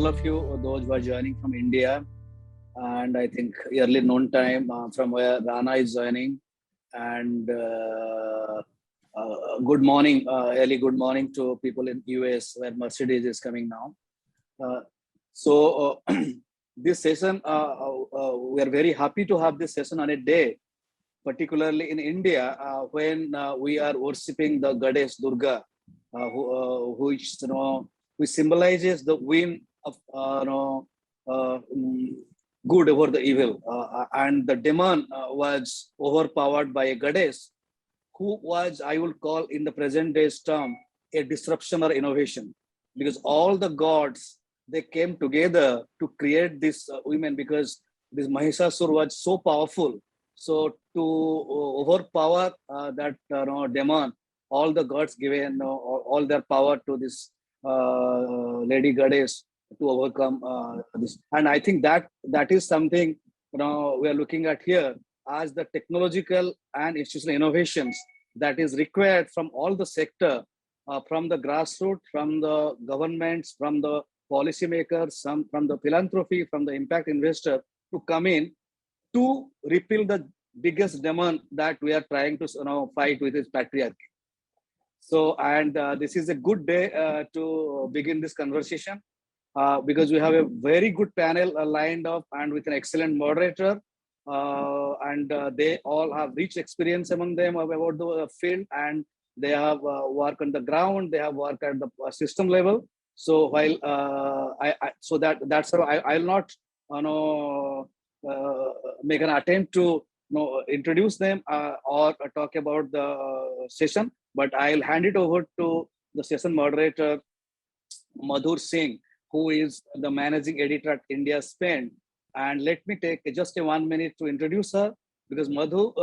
all of you, those who are joining from India, and I think early noon time from where Rana is joining. And good morning, early good morning to people in US where Mercedes is coming now. This session, we are very happy to have this session on a day, particularly in India, when we are worshipping the goddess Durga, which symbolizes the win of good over the evil, and the demon was overpowered by a goddess who was, I will call in the present day's term, a disruption or innovation, because all the gods, they came together to create this women, because this Mahishasur was so powerful. So to overpower that demon, all the gods given all their power to this lady goddess to overcome this. And I think that is something we are looking at here as the technological and institutional innovations that is required from all the sector, from the grassroots, from the governments, from the policymakers, from the philanthropy, from the impact investor to come in to repeal the biggest demon that we are trying to fight with, is patriarchy. So, and this is a good day to begin this conversation because we have a very good panel lined up and with an excellent moderator. They all have rich experience among them about the field, and they have work on the ground, they have work at the system level. So while that's how I'll not make an attempt to introduce them or talk about the session, but I'll hand it over to the session moderator Madhur Singh, who is the managing editor at India Spend. And let me take just 1 minute to introduce her, because Madhu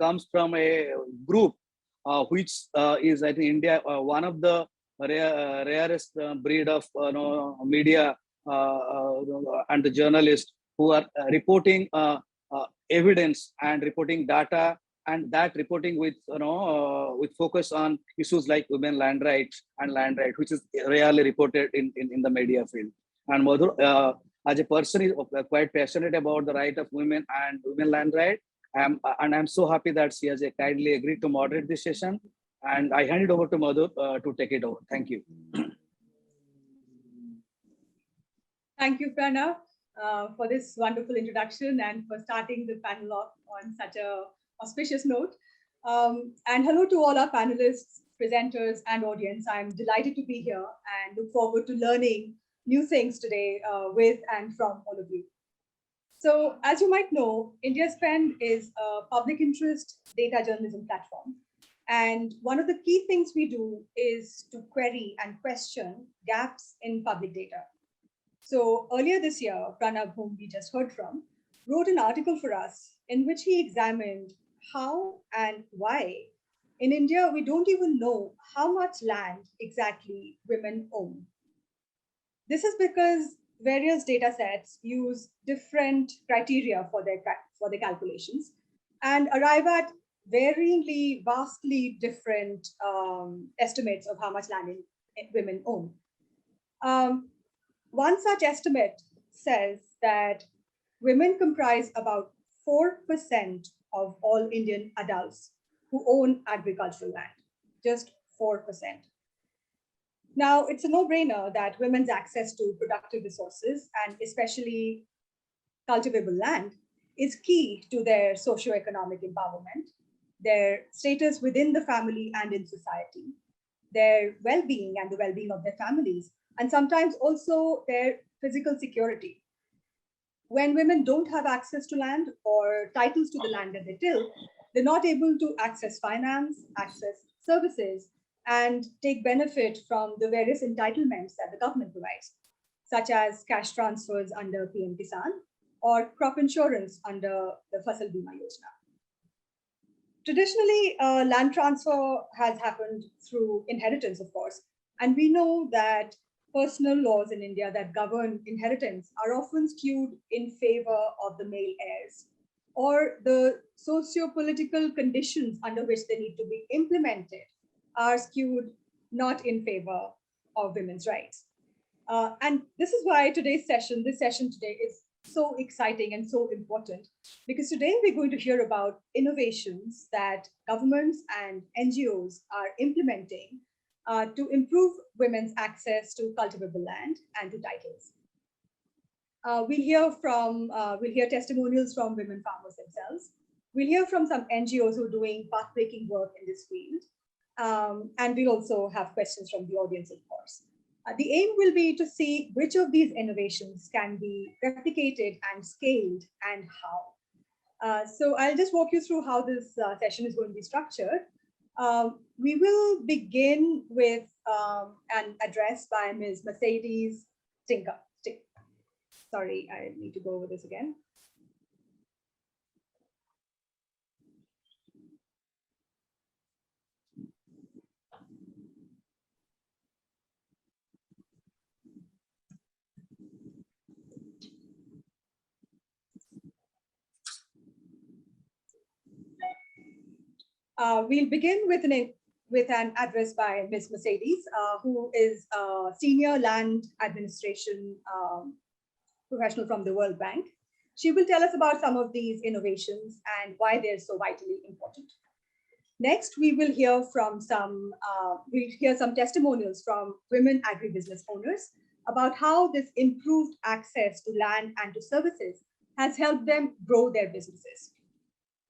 comes from a group which is, I think, India, one of the rarest breed of media and the journalists who are reporting evidence and reporting data, and that reporting with focus on issues like women land rights and land right, which is rarely reported in the media field. And Madhu, as a person, is quite passionate about the right of women and women land right. And I'm so happy that she has kindly agreed to moderate this session. And I hand it over to Madhu to take it over. Thank you. Thank you, Pranav, for this wonderful introduction and for starting the panel off on such a auspicious note. And hello to all our panelists, presenters, and audience. I'm delighted to be here and look forward to learning new things today with and from all of you. So as you might know, India Spend is a public interest data journalism platform. And one of the key things we do is to query and question gaps in public data. So earlier this year, Pranav, whom we just heard from, wrote an article for us in which he examined how and why in India we don't even know how much land exactly women own. This is because various data sets use different criteria for their calculations and arrive at varyingly, vastly different estimates of how much land women own. One such estimate says that women comprise about 4% of all Indian adults who own agricultural land, just 4%. Now, it's a no-brainer that women's access to productive resources, and especially cultivable land, is key to their socioeconomic empowerment, their status within the family and in society, their well-being and the well-being of their families, and sometimes also their physical security. When women don't have access to land or titles to the land that they till, they're not able to access finance, access services, and take benefit from the various entitlements that the government provides, such as cash transfers under PM Kisan or crop insurance under the Fasal Bima Yojana. Traditionally, land transfer has happened through inheritance, of course, and we know that personal laws in India that govern inheritance are often skewed in favor of the male heirs, or the socio-political conditions under which they need to be implemented are skewed not in favor of women's rights. And this is why this session today is so exciting and so important, because today we're going to hear about innovations that governments and NGOs are implementing to improve women's access to cultivable land and to titles. We'll hear testimonials from women farmers themselves. We'll hear from some NGOs who are doing path-breaking work in this field. And we'll also have questions from the audience, of course. The aim will be to see which of these innovations can be replicated and scaled and how. So I'll just walk you through how this session is going to be structured. We will begin with an address by Ms. Mercedes Sankalp. Sorry, I need to go over this again. We'll begin with an address by Ms. Mercedes, who is a senior land administration professional from the World Bank. She will tell us about some of these innovations and why they're so vitally important. Next, we will hear from some testimonials from women agribusiness owners about how this improved access to land and to services has helped them grow their businesses.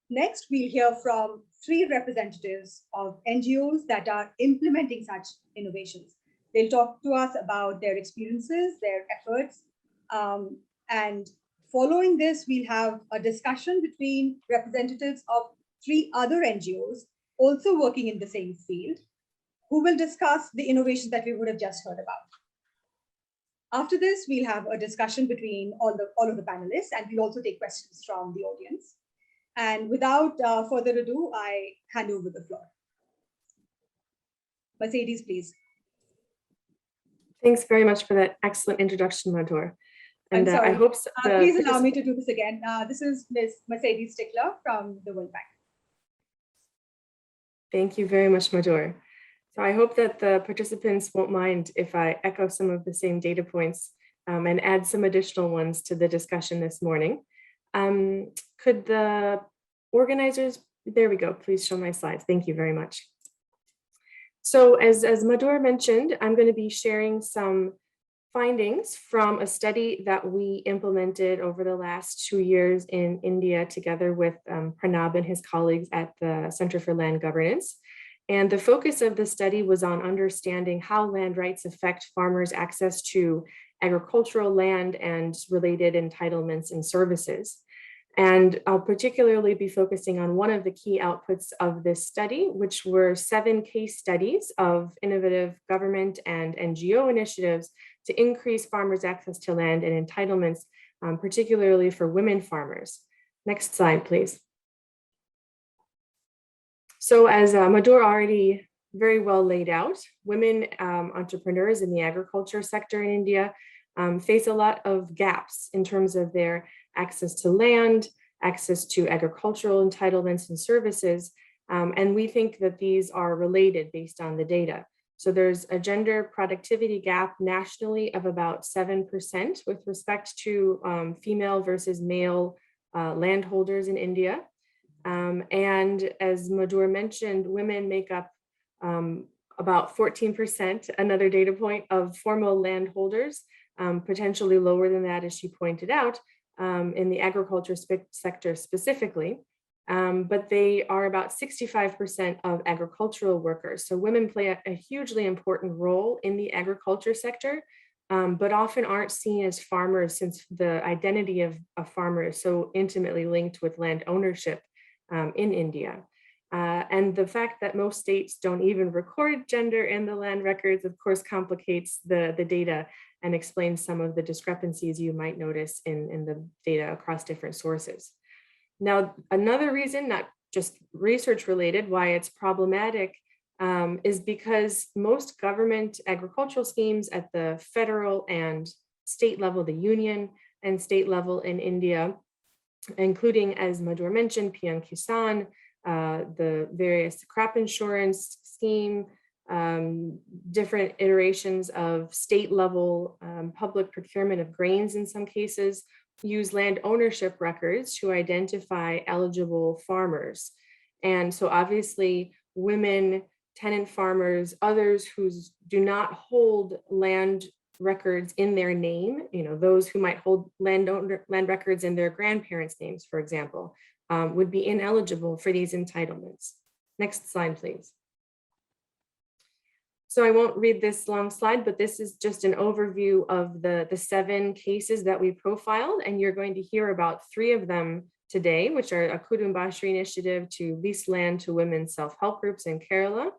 Next, we'll hear from 3 representatives of NGOs that are implementing such innovations. They'll talk to us about their experiences, their efforts, and following this, we'll have a discussion between representatives of 3 other NGOs also working in the same field, who will discuss the innovations that we would have just heard about. After this, we'll have a discussion between all of the panelists, and we'll also take questions from the audience. And without further ado, I hand over the floor. Mercedes, please. Thanks very much for that excellent introduction, Madhur. And I hope please allow me to do this again. This is Ms. Mercedes Stickler from the World Bank. Thank you very much, Madhur. So I hope that the participants won't mind if I echo some of the same data points and add some additional ones to the discussion this morning. Could the organizers, there we go, please show my slides. Thank you very much. So as Madhur mentioned, I'm going to be sharing some findings from a study that we implemented over the last 2 years in India together with Pranab and his colleagues at the Center for Land Governance. And the focus of the study was on understanding how land rights affect farmers' access to agricultural land and related entitlements and services. And I'll particularly be focusing on one of the key outputs of this study, which were 7 case studies of innovative government and NGO initiatives to increase farmers' access to land and entitlements, particularly for women farmers. Next slide, please. So as Madhur already very well laid out, women entrepreneurs in the agriculture sector in India face a lot of gaps in terms of their access to land, access to agricultural entitlements and services. And we think that these are related based on the data. So there's a gender productivity gap nationally of about 7% with respect to female versus male landholders in India. And as Madhur mentioned, women make up about 14%, another data point, of formal landholders, potentially lower than that, as she pointed out, in the agriculture sector specifically. But they are about 65% of agricultural workers. So women play a hugely important role in the agriculture sector, but often aren't seen as farmers, since the identity of a farmer is so intimately linked with land ownership in India. And the fact that most states don't even record gender in the land records, of course, complicates the data and explains some of the discrepancies you might notice in the data across different sources. Now, another reason, not just research related, why it's problematic is because most government agricultural schemes at the federal and state level, the union and state level in India, including, as Madhur mentioned, PM Kisan, the various crop insurance scheme, different iterations of state level public procurement of grains in some cases, use land ownership records to identify eligible farmers. And so obviously women, tenant farmers, others who do not hold land records in their name, those who might hold land records in their grandparents' names, for example, would be ineligible for these entitlements. Next slide, please. So I won't read this long slide, but this is just an overview of the 7 cases that we profiled, and you're going to hear about 3 of them today, which are a Kudumbashri initiative to lease land to women's self-help groups in Kerala,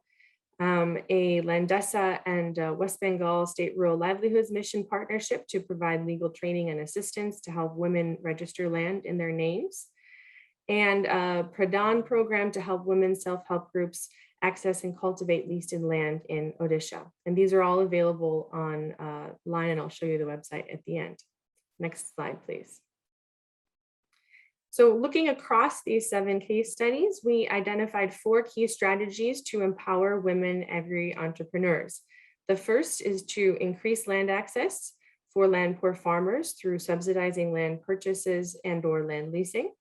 a Landesa and West Bengal State Rural Livelihoods Mission partnership to provide legal training and assistance to help women register land in their names, and a Pradhan program to help women's self-help groups access and cultivate leased land in Odisha. And these are all available online, and I'll show you the website at the end. Next slide, please. So looking across these 7 case studies, we identified 4 key strategies to empower women agri-entrepreneurs. The first is to increase land access for land poor farmers through subsidizing land purchases and/or land leasing.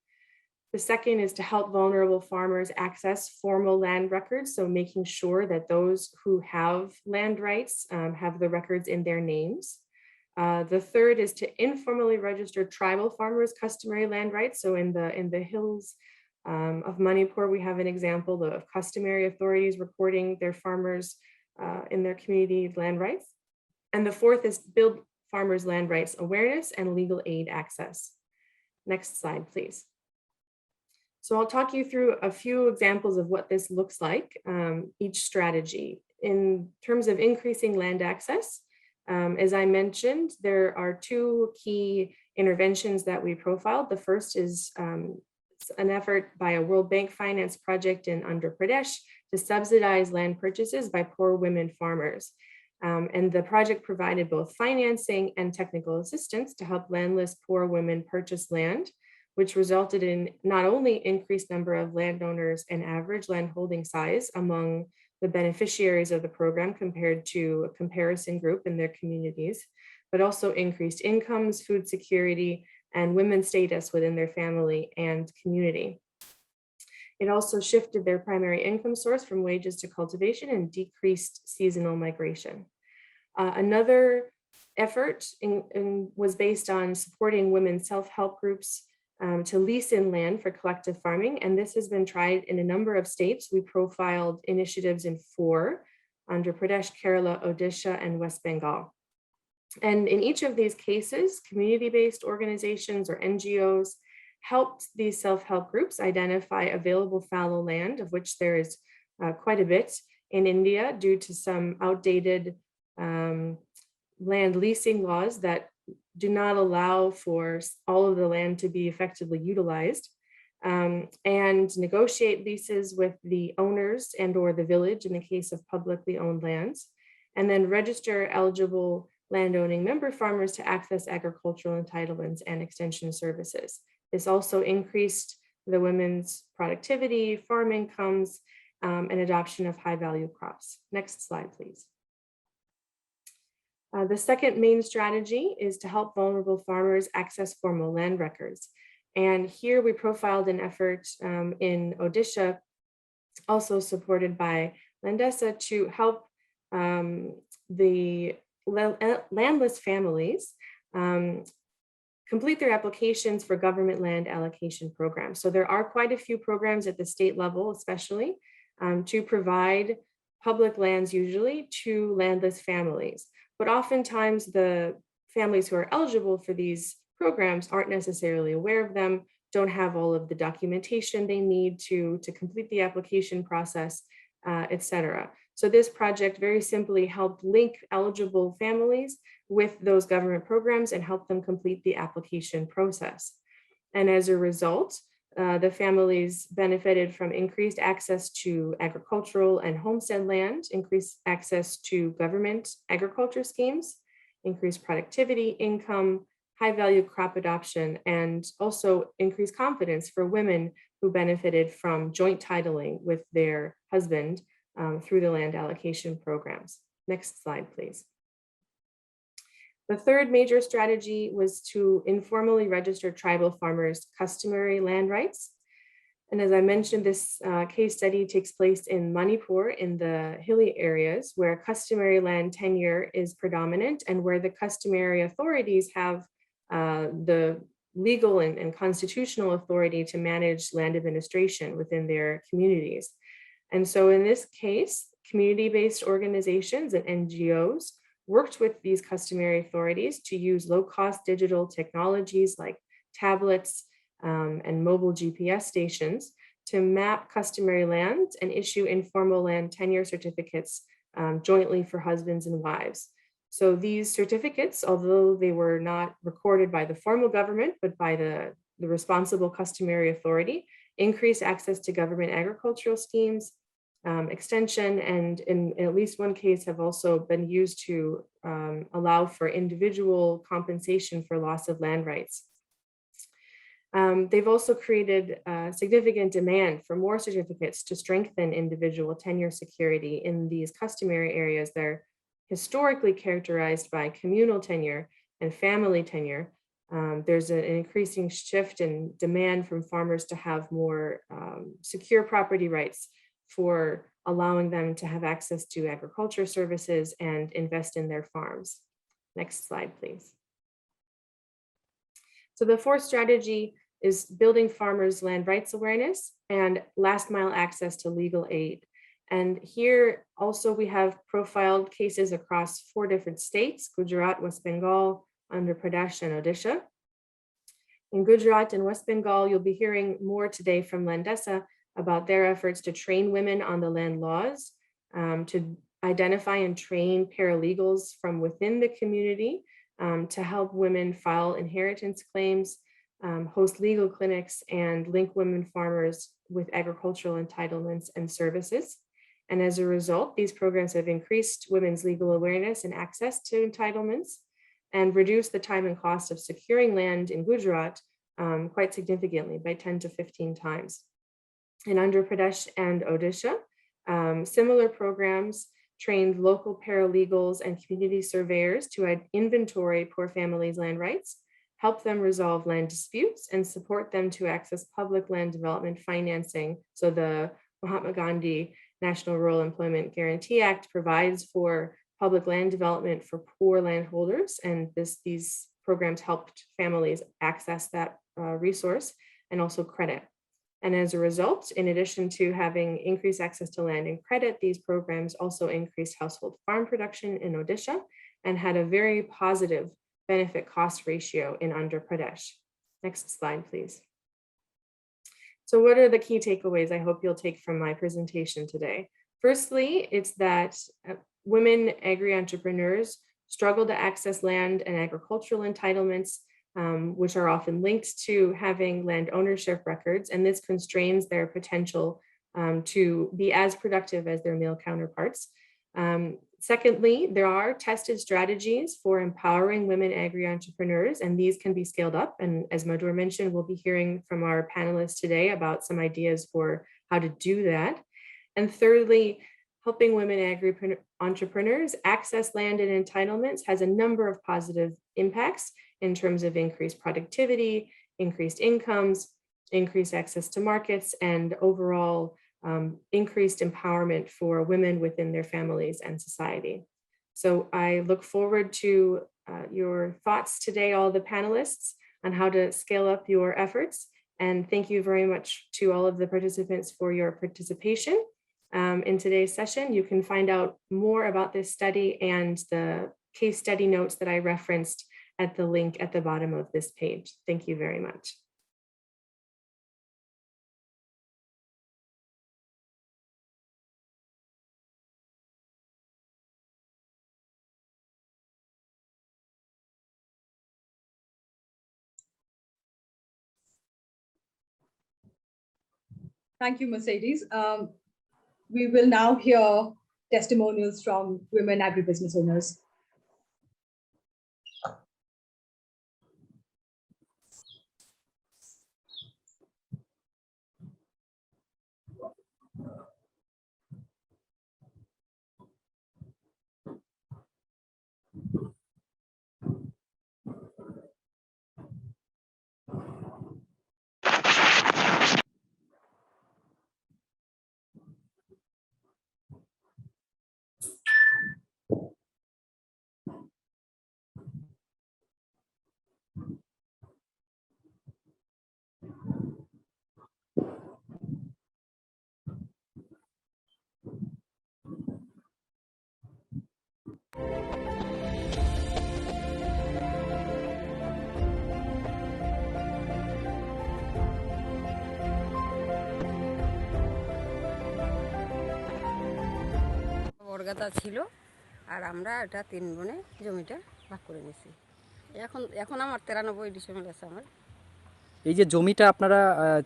The second is to help vulnerable farmers access formal land records, so making sure that those who have land rights have the records in their names. The third is to informally register tribal farmers' customary land rights. So in the hills of Manipur, we have an example of customary authorities recording their farmers in their community land rights. And the fourth is build farmers' land rights awareness and legal aid access. Next slide, please. So I'll talk you through a few examples of what this looks like, each strategy. In terms of increasing land access, as I mentioned, there are 2 key interventions that we profiled. The first is an effort by a World Bank finance project in Andhra Pradesh to subsidize land purchases by poor women farmers. And the project provided both financing and technical assistance to help landless poor women purchase land, which resulted in not only increased number of landowners and average land holding size among the beneficiaries of the program compared to a comparison group in their communities, but also increased incomes, food security, and women's status within their family and community. It also shifted their primary income source from wages to cultivation and decreased seasonal migration. Another effort was based on supporting women's self-help groups to lease in land for collective farming. And this has been tried in a number of states. We profiled initiatives in 4, Andhra Pradesh, Kerala, Odisha, and West Bengal. And in each of these cases, community-based organizations or NGOs helped these self-help groups identify available fallow land, of which there is quite a bit in India due to some outdated land leasing laws that do not allow for all of the land to be effectively utilized, and negotiate leases with the owners and/or the village in the case of publicly owned lands, and then register eligible landowning member farmers to access agricultural entitlements and extension services. This also increased the women's productivity, farm incomes, and adoption of high value crops. Next slide, please. The second main strategy is to help vulnerable farmers access formal land records. And here we profiled an effort in Odisha, also supported by Landesa, to help the landless families complete their applications for government land allocation programs. So there are quite a few programs at the state level, especially to provide public lands usually to landless families. But oftentimes the families who are eligible for these programs aren't necessarily aware of them, don't have all of the documentation they need to complete the application process, etc. So this project very simply helped link eligible families with those government programs and help them complete the application process. And as a result, the families benefited from increased access to agricultural and homestead land, increased access to government agriculture schemes, increased productivity, income, high value crop adoption, and also increased confidence for women who benefited from joint titling with their husband through the land allocation programs. Next slide, please. The third major strategy was to informally register tribal farmers' customary land rights. And as I mentioned, this case study takes place in Manipur in the hilly areas where customary land tenure is predominant and where the customary authorities have the legal and constitutional authority to manage land administration within their communities. And so in this case, community-based organizations and NGOs worked with these customary authorities to use low-cost digital technologies like tablets and mobile GPS stations to map customary lands and issue informal land tenure certificates jointly for husbands and wives. So these certificates, although they were not recorded by the formal government, but by the responsible customary authority, increase access to government agricultural schemes, extension, and in at least one case have also been used to allow for individual compensation for loss of land rights. They've also created significant demand for more certificates to strengthen individual tenure security in these customary areas that are historically characterized by communal tenure and family tenure. There's an increasing shift in demand from farmers to have more secure property rights for allowing them to have access to agriculture services and invest in their farms. Next slide, please. So the fourth strategy is building farmers' land rights awareness and last mile access to legal aid. And here also we have profiled cases across 4 different states: Gujarat, West Bengal, Andhra Pradesh, and Odisha. In Gujarat and West Bengal, you'll be hearing more today from Landesa about their efforts to train women on the land laws, to identify and train paralegals from within the community to help women file inheritance claims, host legal clinics, and link women farmers with agricultural entitlements and services. And as a result, these programs have increased women's legal awareness and access to entitlements and reduced the time and cost of securing land in Gujarat quite significantly by 10 to 15 times. In Andhra Pradesh and Odisha, similar programs trained local paralegals and community surveyors to inventory poor families' land rights, help them resolve land disputes, and support them to access public land development financing. So the Mahatma Gandhi National Rural Employment Guarantee Act provides for public land development for poor landholders, and these programs helped families access that resource and also credit. And as a result, in addition to having increased access to land and credit, these programs also increased household farm production in Odisha and had a very positive benefit cost ratio in Andhra Pradesh. Next slide, please. So what are the key takeaways I hope you'll take from my presentation today? Firstly, it's that women agri-entrepreneurs struggle to access land and agricultural entitlements, which are often linked to having land ownership records, and this constrains their potential to be as productive as their male counterparts. Secondly, there are tested strategies for empowering women agri-entrepreneurs, and these can be scaled up. And as Madhur mentioned, we'll be hearing from our panelists today about some ideas for how to do that. And thirdly, helping women agri-entrepreneurs access land and entitlements has a number of positive impacts in terms of increased productivity, increased incomes, increased access to markets, and overall increased empowerment for women within their families and society. So I look forward to your thoughts today, all the panelists, on how to scale up your efforts. And thank you very much to all of the participants for your participation in today's session. You can find out more about this study and the case study notes that I referenced at the link at the bottom of this page. Thank you very much. Thank you, Mercedes. We will now hear testimonials from women agribusiness owners. দাদা ছিল আর আমরা এটা 3 বোনে জমিটা ভাগ করে নিয়েছি। এখন আমার 93 ডিসেম্বর আছে আমার। এই যে জমিটা আপনারা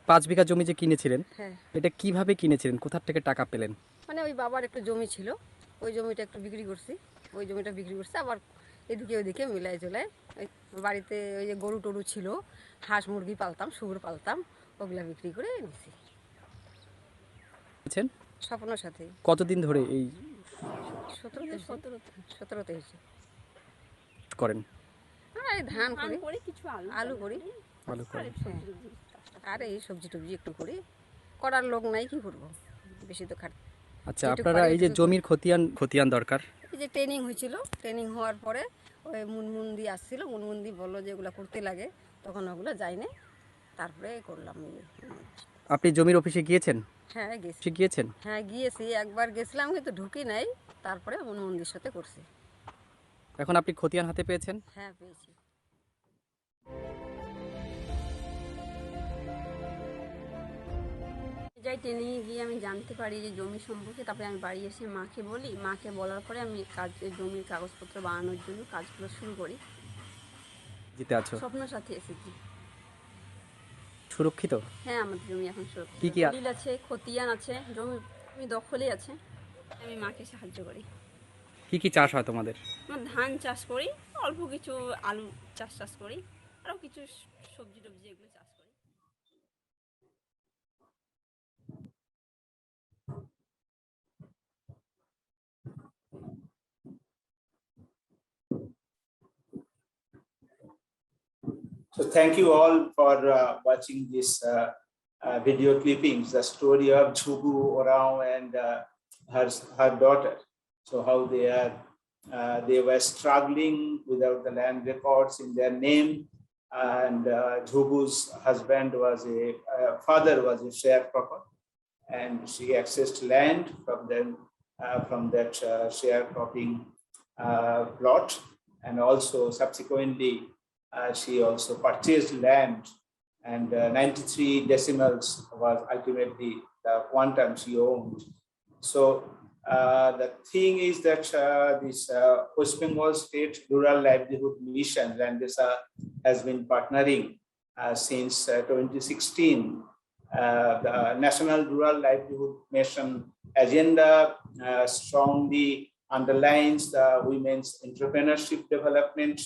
5 বিঘা জমি যে কিনেছিলেন, হ্যাঁ, এটা কিভাবে কিনেছিলেন, কোথা থেকে টাকা পেলেন? মানে ওই বাবার একটা জমি ছিল, ওই জমিটা একটু বিক্রি করছি, ওই জমিটা বিক্রি করছি, আবার এদিকে ওইদিকে মিলাই চলে ওই বাড়িতে ওই যে গরু টরু ছিল, হাঁস মুরগি পালতাম, শুয়োর পালতাম, ওগুলা বিক্রি করে নিয়েছি। স্বপ্নের সাথে। কতদিন ধরে এই 17তে হয়েছে করেন? এই ধান করি, কিছু আলু করি, ভালো করেন। আর এই সবজি টবজি একটু করি, করার লোক নাই, কি করবো, বেশি তো খাট। আচ্ছা, আপনারা এই যে জমির খতিয়ান দরকার, এই যে ট্রেনিং হয়েছিল, ট্রেনিং হওয়ার পরে ওই মুনমুন্দি আসছিল, মুনমুন্দি বললো যে এগুলো করতে লাগে, তখন ওগুলো যায়নি, তারপরে করলাম। আপনি জমির অফিসে গিয়েছেন? হ্যাঁ গেছি। গিয়েছেন? হ্যাঁ গিয়েছি, একবার গেছিলাম কিন্তু ঢুকি নাই, তারপরে মুনমুন্দির সাথে করছি। এখন আপনি খতিয়ান হাতে পেয়েছেন? হ্যাঁ পেয়েছি। যাই ট্রেনিংয়ে গিয়ে আমি জানতে পারি যে জমি সম্পর্কে, তারপরে আমি বাড়ি এসে মাকে বলি, মাকে বলার পরে আমি জমির কাগজপত্র বানানোর জন্য কাজগুলো শুরু করি। জিতে আছো? স্বপ্নের সাথে এসেছি। সুরক্ষিত? হ্যাঁ, আমাদের জমি এখন সুরক্ষিত। কি দলিল আছে, খতিয়ান আছে, জমি দখলে আছে, আমি মাকে সাহায্য করি। কি কি চাষ হয় তোমাদের? আমার ধান চাষ করি, অল্প কিছু আলু চাষ করি, আরও কিছু সবজি টবজি এগুলো চাষ করি। So thank you all for watching this video clippings, the story of Jhubu Orao and her daughter. So how they were struggling without the land records in their name, and Jhubu's husband was father was a sharecropper, and she accessed land from that sharecropping plot, and also subsequently she also purchased land, and 93 decimals was ultimately the quantum she owned. So the thing is that this West Bengal State Rural Livelihood Mission, Landesa, has been partnering since 2016. The National Rural Livelihood Mission agenda strongly underlines the women's entrepreneurship development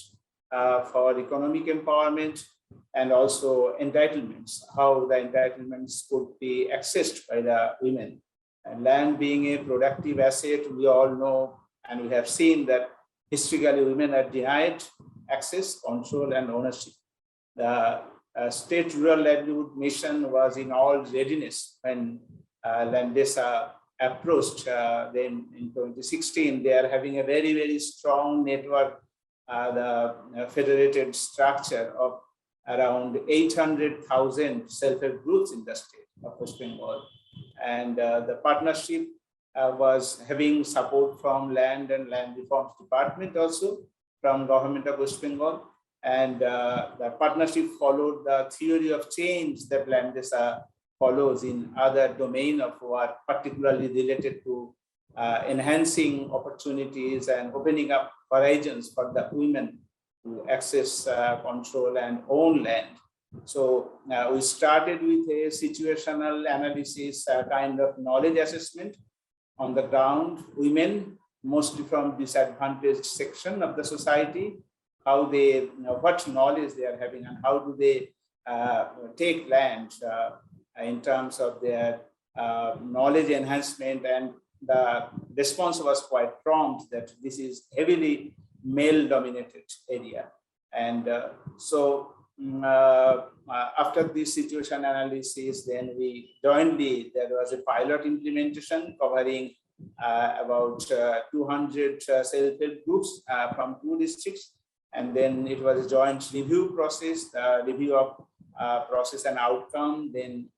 for economic empowerment, and also entitlements, how the entitlements could be accessed by the women. And land being a productive asset, we all know, and we have seen that historically women are denied access, control, and ownership. The State Rural Livelihood Mission was in all readiness when Landesa approached them in 2016. They are having a very, very strong network, the federated structure of around 800,000 self-help groups in the state of West Bengal. And the partnership was having support from Land and Land Reforms Department, also from Government of West Bengal. And the partnership followed the theory of change that Landesa follows in other domain of work, particularly related to enhancing opportunities and opening up horizons for the women to access, control, and own land. So we started with a situational analysis, kind of knowledge assessment on the ground, women, mostly from disadvantaged section of the society, how they, what knowledge they are having, and how do they take land in terms of their knowledge enhancement. And the response was quite prompt that this is heavily male-dominated area. And so after this situation analysis, then we jointly, there was a pilot implementation covering about 200 self-help groups from 2 districts. And then it was a joint review process, review of process and outcome. Then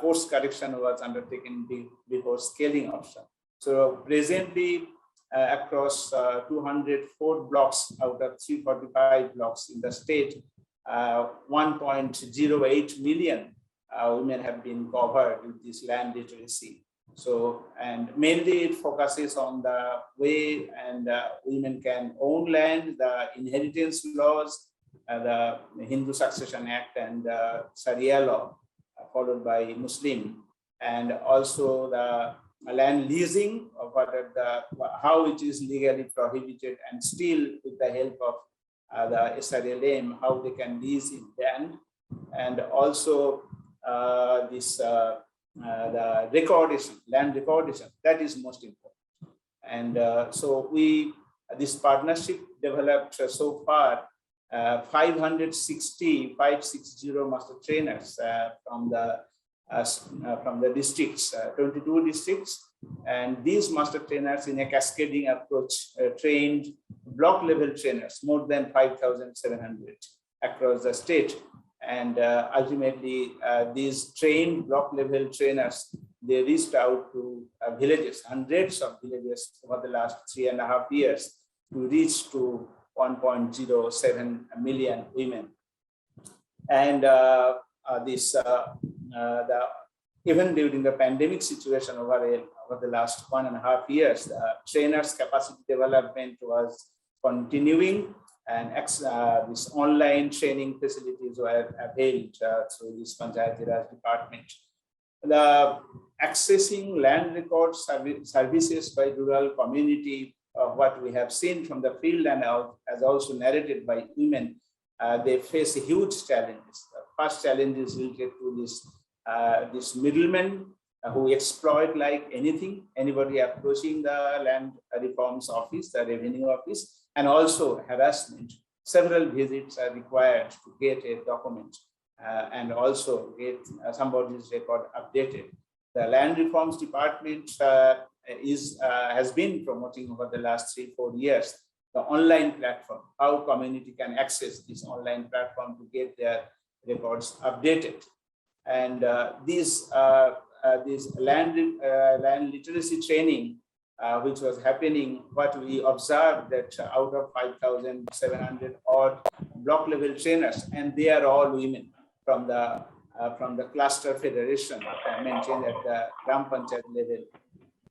course correction was undertaken before scaling option. So presently, across 204 blocks out of 345 blocks in the state, 1.08 million women have been covered with this land literacy. So, and mainly it focuses on the way and women can own land, the inheritance laws, the Hindu Succession Act and Sharia law, followed by Muslim, and also the land leasing, of how it is legally prohibited, and still with the help of the SRLM, how they can lease in land, and also the recordation, land recordation, that is most important. And so this partnership developed so far 560 master trainers from the districts, 22 districts, and these master trainers in a cascading approach trained block level trainers, more than 5,700 across the state. And ultimately, these trained block level trainers, they reached out to villages, hundreds of villages over the last 3.5 years to reach to 1.07 million women. And even during the pandemic situation over the last 1.5 years, the trainers' capacity development was continuing, and this online training facilities were availed through this Panchayati Raj department. The accessing land record services by rural community, what we have seen from the field and as also narrated by women, they face huge challenges. The first challenge is related to this middlemen who exploit like anything, anybody approaching the land reforms office, the revenue office, and also harassment. Several visits are required to get a document and also get somebody's record updated. The land reforms department has been promoting over the last 3-4 years the online platform, how community can access this online platform to get their records updated. And this land literacy training, which was happening, what we observed that out of 5,700 odd block level trainers, and they are all women from the cluster federation maintained at the Gram Panchayat level.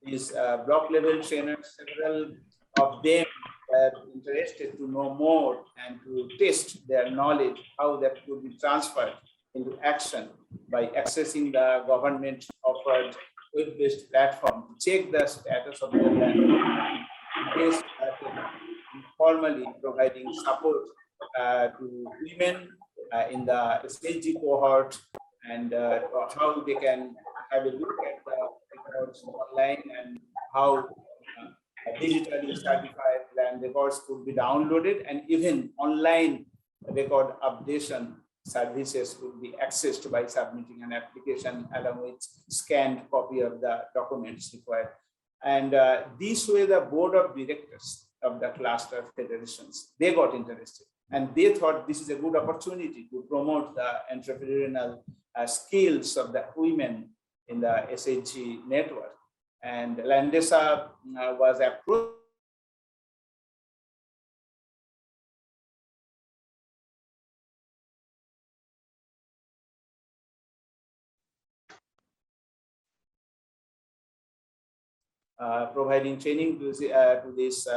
These block level trainers, several of them were interested to know more and to test their knowledge, how that could be transferred into action by accessing the government offered web-based platform to check the status of their land. They started informally providing support to women in the SHG cohort, and how they can have a look at the records online and how digitally certified land records could be downloaded, and even online record updation services could be accessed by submitting an application along with scanned copy of the documents required. And this way, the board of directors of the cluster federations, they got interested, and they thought this is a good opportunity to promote the entrepreneurial skills of the women in the SHG network. And Landesa was approached providing training to these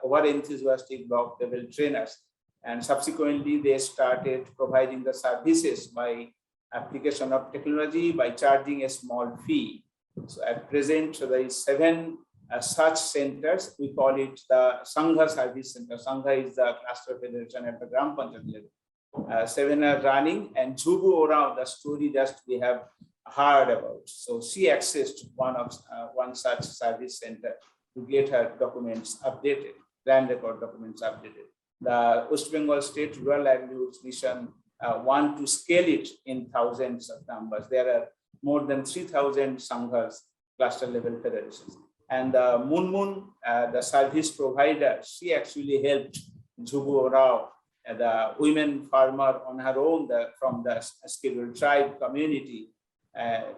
over-enthusiastic block level trainers. And subsequently, they started providing the services by application of technology by charging a small fee. So at present, there is 7 such centers. We call it the Sangha Service Center. Sangha is the cluster federation at the Gram Panchayat level. 7 are running, and Jubu Ora, the story just we have heard about. So she accessed one such service center to get her documents updated, land record documents updated. The West Bengal State Rural Livelihoods Mission want to scale it in thousands of numbers. There are more than 3,000 Sanghas, cluster level federations. And the Moon, the service provider, she actually helped Jubu Rao, the women farmer on her own from the scheduled tribe community,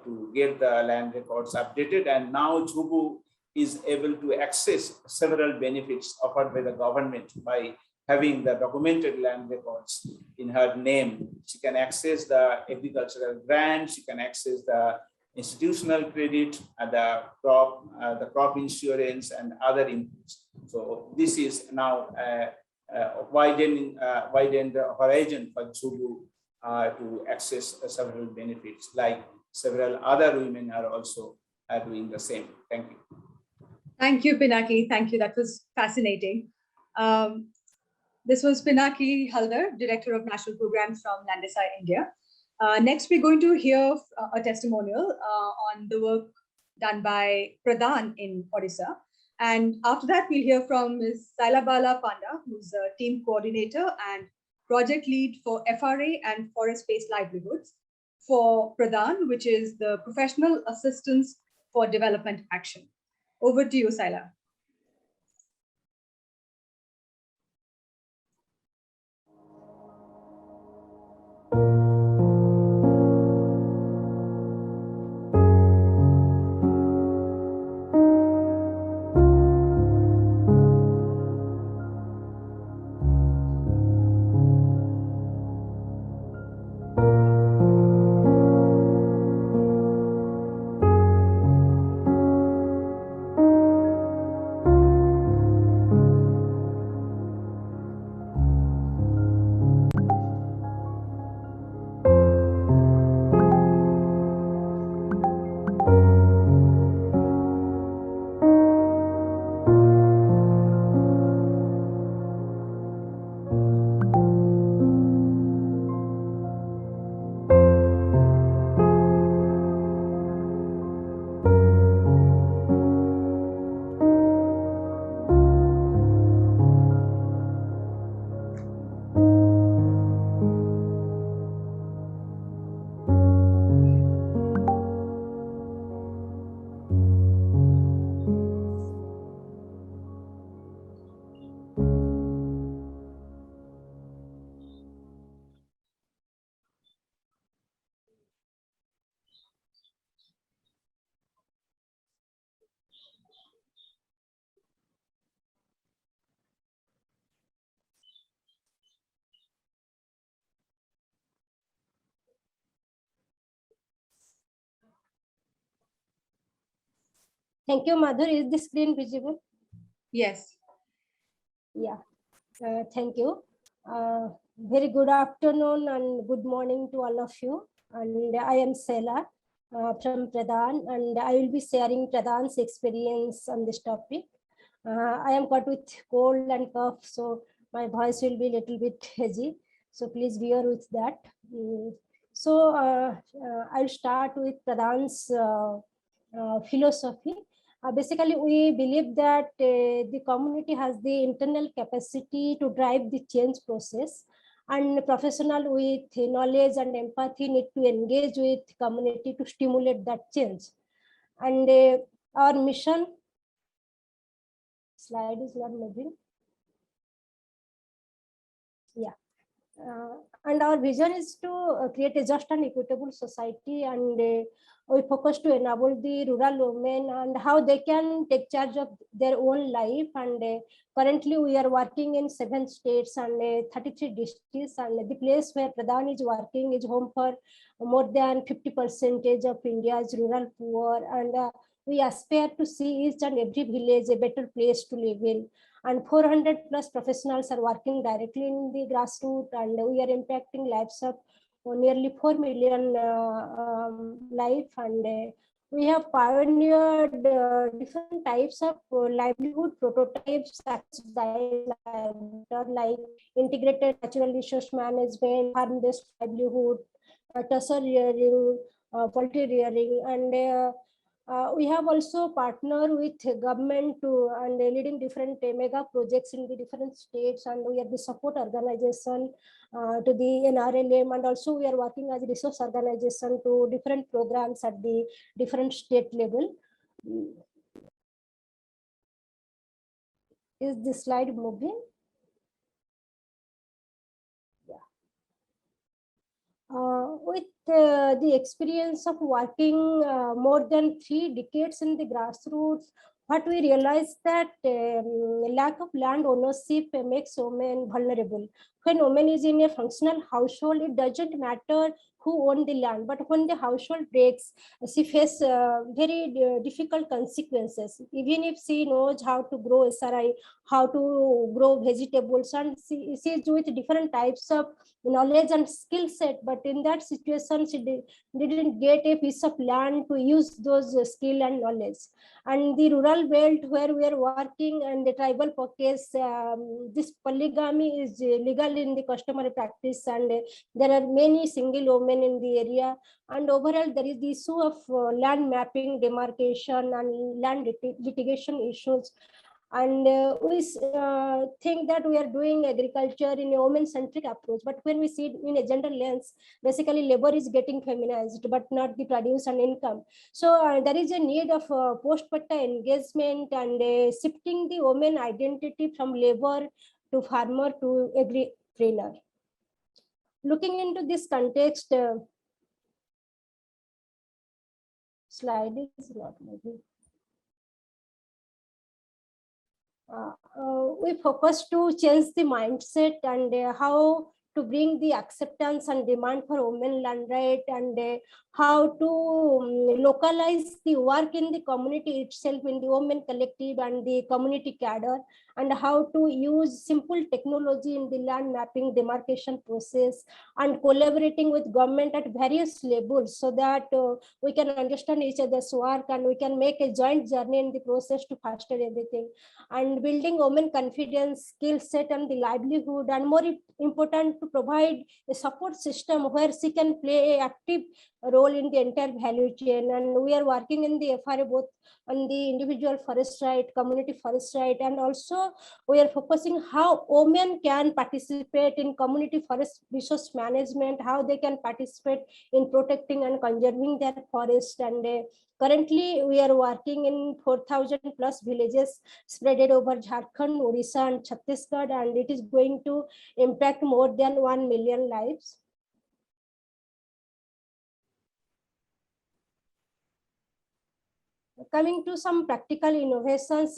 to get the land records updated. And now Jubu is able to access several benefits offered by the government by having the documented land records in her name. She can access the agricultural grant, she can access the institutional credit, the crop insurance, and other inputs. So this is now widened the horizon for Jubu to access several benefits, like several other women are also doing the same. Thank you. Thank you, Pinaki. Thank you. That was fascinating. This was Pinaki Haldar, Director of National Programs from Landesai, India. Next, we're going to hear a testimonial on the work done by Pradhan in Odisha. And after that, we'll hear from Ms. Sailabala Panda, who's a team coordinator and project lead for FRA and forest-based livelihoods for Pradhan, which is the Professional Assistance for Development Action. Over to you, Saila. Thank you, Madhur. Is the screen visible? Yes. Yeah. Thank you. Very good afternoon and good morning to all of you. And I am Sela from Pradhan, and I will be sharing Pradhan's experience on this topic. I am caught with cold and cough, so my voice will be a little bit hazy. So please bear with that. I'll start with Pradhan's philosophy. Basically, we believe that the community has the internal capacity to drive the change process, and professional with knowledge and empathy need to engage with community to stimulate that change. And our mission, slide is not moving. Yeah. And our vision is to create a just and equitable society, and we focus to enable the rural women and how they can take charge of their own life. And currently we are working in 7 states and 33 districts, and the place where Pradhan is working is home for more than 50% of India's rural poor, and we aspire to see each and every village a better place to live in. And 400 plus professionals are working directly in the grassroots, and we are impacting lives of nearly 4 million life. And we have pioneered different types of livelihood prototypes, like integrated natural resource management, farm-based livelihood, tussar rearing, poultry rearing, and we have also partnered with government to and leading different mega projects in the different states, and we are the support organization to the NRLM, and also we are working as a resource organization to different programs at the different state level. Is this slide moving? With the experience of working more than 3 decades in the grassroots, what we realized that lack of land ownership makes women vulnerable. When women is in a functional household, it doesn't matter who own the land. But when the household breaks, she faces very difficult consequences. Even if she knows how to grow SRI, how to grow vegetables, and she is with different types of knowledge and skill set, but in that situation she didn't get a piece of land to use those skill and knowledge. And the rural belt where we are working and the tribal pockets, this polygamy is legal in the customary practice, and there are many single women in the area. And overall there is the issue of land mapping, demarcation, and land litigation issues. And we think that we are doing agriculture in a women-centric approach, but when we see it in a gender lens, basically labor is getting feminized, but not the produce and income. So there is a need of post-patta engagement and shifting the woman identity from labor to farmer to agripreneur. Looking into this context, slide is not moving. We focus to change the mindset and how to bring the acceptance and demand for women land right, and how to localize the work in the community itself, in the women collective and the community cadre, and how to use simple technology in the land mapping demarcation process, and collaborating with government at various levels so that we can understand each other's work and we can make a joint journey in the process to foster everything. And building women confidence, skill set, and the livelihood, and more important, to provide a support system where she can play an active role in the entire value chain. And we are working in the FRA both on the individual forest right, community forest right, and also we are focusing how women can participate in community forest resource management, how they can participate in protecting and conserving their forest. And currently we are working in 4,000 plus villages spread over Jharkhand, Odisha, and Chhattisgarh, and it is going to impact more than 1 million lives. Coming to some practical innovations,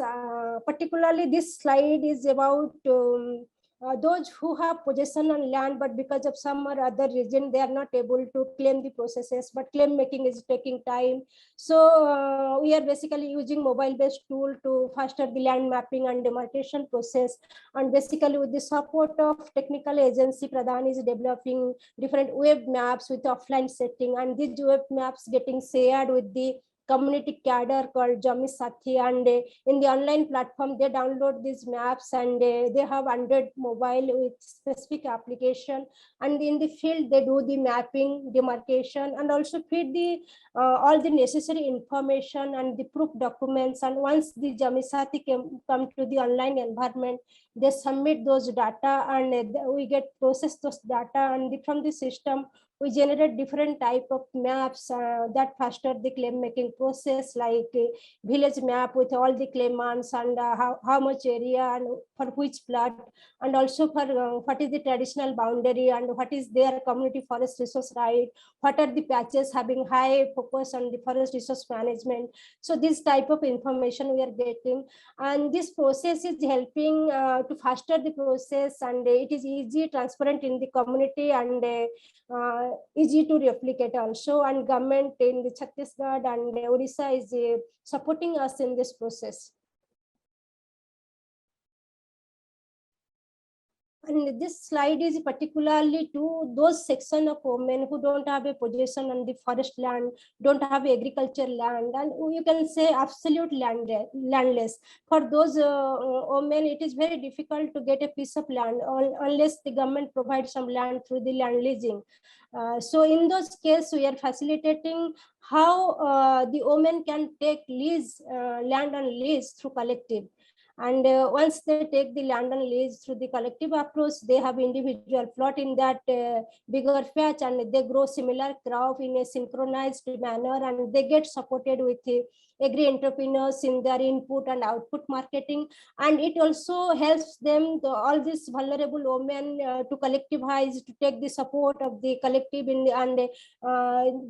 particularly this slide is about those who have possession on land, but because of some or other reason, they are not able to claim the processes, but claim making is taking time. So we are basically using mobile-based tool to faster the land mapping and demarcation process. And basically with the support of technical agency, Pradhan is developing different web maps with offline setting, and these web maps getting shared with the community cadre called Jami Sathi, and in the online platform they download these maps, and they have Android mobile with specific application, and in the field they do the mapping, demarcation, and also feed the all the necessary information and the proof documents. And once the Jami Sathi come to the online environment, they submit those data, and we get process those data, and from the system we generate different type of maps that faster the claim making process, like village map with all the claimants and how much area and for which plot, and also for what is the traditional boundary and what is their community forest resource right, what are the patches having high focus on the forest resource management. So this type of information we are getting, and this process is helping to faster the process, and it is easy, transparent in the community, and easy to replicate also. And government in the Chhattisgarh and Odisha is supporting us in this process. And this slide is particularly to those section of women who don't have a possession on the forest land, don't have agriculture land, and you can say absolute landless. For those women, it is very difficult to get a piece of land unless the government provides some land through the land leasing. So in those cases, we are facilitating how the women can take land on lease through collective. And once they take the land on lease through the collective approach, they have individual plot in that bigger patch, and they grow similar crop in a synchronized manner, and they get supported with agri-entrepreneurs in their input and output marketing. And it also helps them, all these vulnerable women, to collectivize, to take the support of the collective and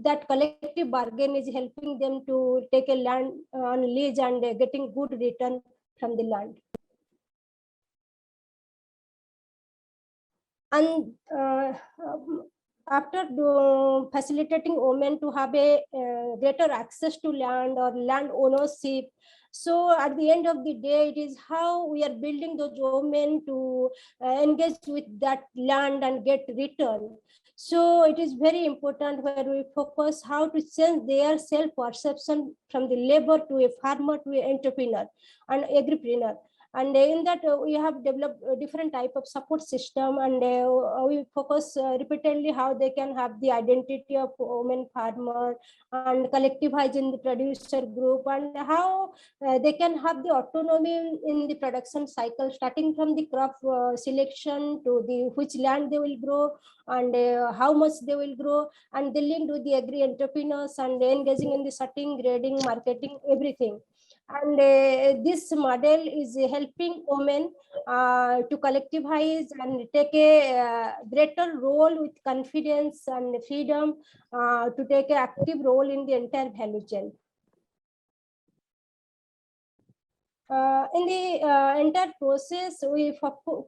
that collective bargain is helping them to take a land on lease and getting good return from the land. And after facilitating women to have a greater access to land or land ownership. So at the end of the day, it is how we are building those women to engage with that land and get return. So it is very important where we focus how to change their self-perception from the labor to a farmer to an entrepreneur and agripreneur. And in that we have developed a different type of support system, and we focus repeatedly how they can have the identity of women farmer and collectivize in the producer group, and how they can have the autonomy in the production cycle, starting from the crop selection to the which land they will grow and how much they will grow, and the link with the agri entrepreneurs and engaging in the sorting, grading, marketing, everything. And this model is helping women to collectivize and take a greater role with confidence and freedom to take an active role in the entire value chain. In the entire process, we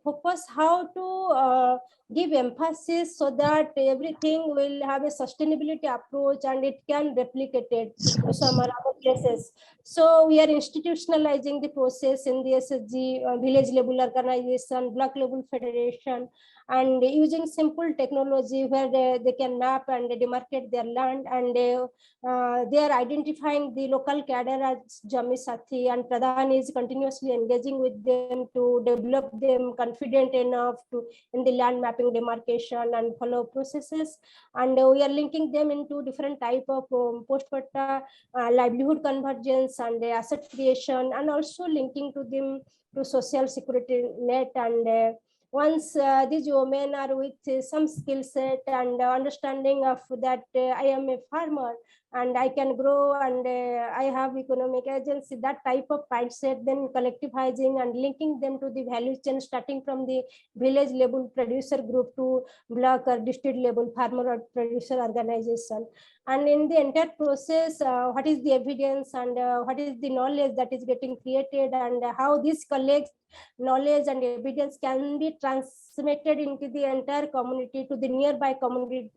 focus how to give emphasis so that everything will have a sustainability approach and it can replicate it to some other places. So we are institutionalizing the process in the SSG, village level organization, block level federation, and using simple technology where they can map and demarcate their land, and they are identifying the local cadre as Jami Sathi, and Pradhan is continuously engaging with them to develop them confident enough to in the land mapping, demarcation, and follow processes. And we are linking them into different type of post-quota livelihood convergence and asset creation, and also linking to them to social security net. And once these women are with some skill set and understanding of that I am a farmer and I can grow and I have economic agency, that type of mindset, then collectivizing and linking them to the value chain, starting from the village level producer group to block or district level farmer or producer organization. And in the entire process, what is the evidence and what is the knowledge that is getting created, and how this collects knowledge and evidence can be transmitted into the entire community to the nearby community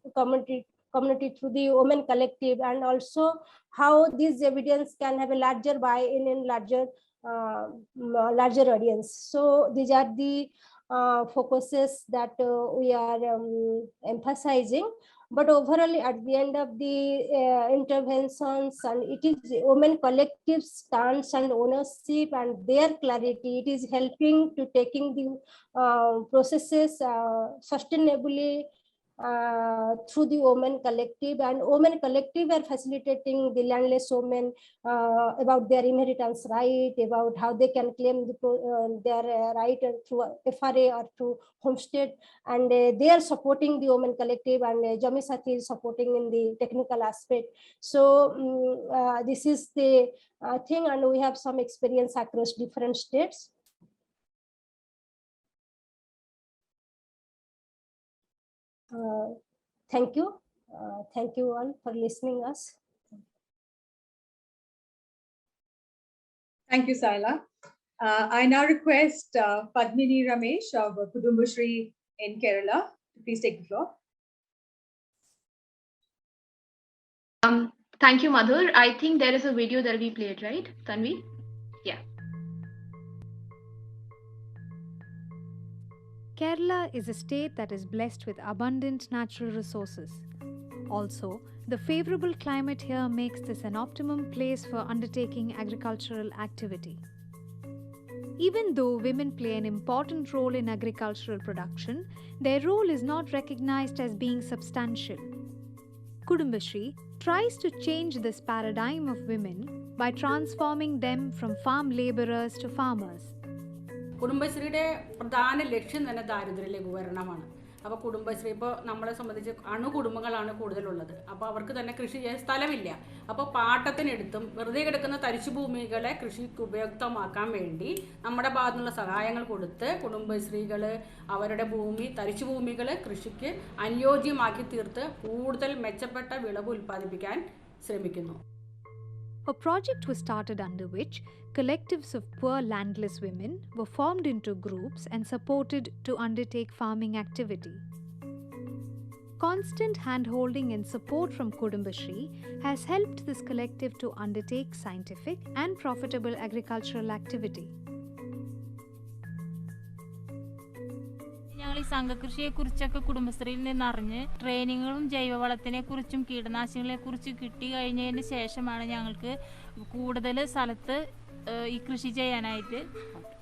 through the women collective, and also how this evidence can have a larger buy-in in larger audience. So these are the focuses that we are emphasizing. But overall, at the end of the interventions, and it is women collective stance and ownership and their clarity, it is helping to taking the processes sustainably through the women collective. And women collective are facilitating the landless women about their inheritance right, about how they can claim their right through FRA or through homestead, and they are supporting the women collective, and Jami Sathi is supporting in the technical aspect. So this is the thing, and we have some experience across different states. Thank you all for listening us. Thank you, Saila. I now request Padmini Ramesh of Kudumbashree in Kerala to please take the floor. Thank you, Madhur. I think there is a video that will be played, right, Tanvi? Yeah. Kerala is a state that is blessed with abundant natural resources. Also, the favorable climate here makes this an optimum place for undertaking agricultural activity. Even though women play an important role in agricultural production, their role is not recognized as being substantial. Kudumbashree tries to change this paradigm of women by transforming them from farm laborers to farmers. കുടുംബശ്രീയുടെ പ്രധാന ലക്ഷ്യം തന്നെ ദാരിദ്ര്യ ലഘൂകരണമാണ്. അപ്പോൾ കുടുംബശ്രീ ഇപ്പോൾ നമ്മളെ സംബന്ധിച്ച് അണുകുടുംബങ്ങളാണ് കൂടുതലുള്ളത്. അപ്പോൾ അവർക്ക് തന്നെ കൃഷി ചെയ്യാൻ സ്ഥലമില്ല. അപ്പോൾ പാട്ടത്തിനെടുത്തും വെറുതെ കിടക്കുന്ന തരിശു ഭൂമികളെ കൃഷിക്ക് ഉപയുക്തമാക്കാൻ വേണ്ടി നമ്മുടെ ഭാഗത്തുനിന്നുള്ള സഹായങ്ങൾ കൊടുത്ത് കുടുംബശ്രീകൾ അവരുടെ തരിശു ഭൂമികൾ കൃഷിക്ക് അനുയോജ്യമാക്കി തീർത്ത് കൂടുതൽ മെച്ചപ്പെട്ട വിളവ് ഉൽപ്പാദിപ്പിക്കാൻ ശ്രമിക്കുന്നു. A project was started under which collectives of poor landless women were formed into groups and supported to undertake farming activity. Constant hand-holding and support from Kudumbashree has helped this collective to undertake scientific and profitable agricultural activity. ഞങ്ങൾ ഈ സംഘകൃഷിയെക്കുറിച്ചൊക്കെ കുടുംബശ്രീയിൽ നിന്നറിഞ്ഞ് ട്രെയിനിങ്ങുകളും ജൈവവളത്തിനെക്കുറിച്ചും കീടനാശിനികളെക്കുറിച്ചും കിട്ടി കഴിഞ്ഞതിന് ശേഷമാണ് ഞങ്ങൾക്ക് കൂടുതൽ സ്ഥലത്ത് ഈ കൃഷി ചെയ്യാനായിട്ട്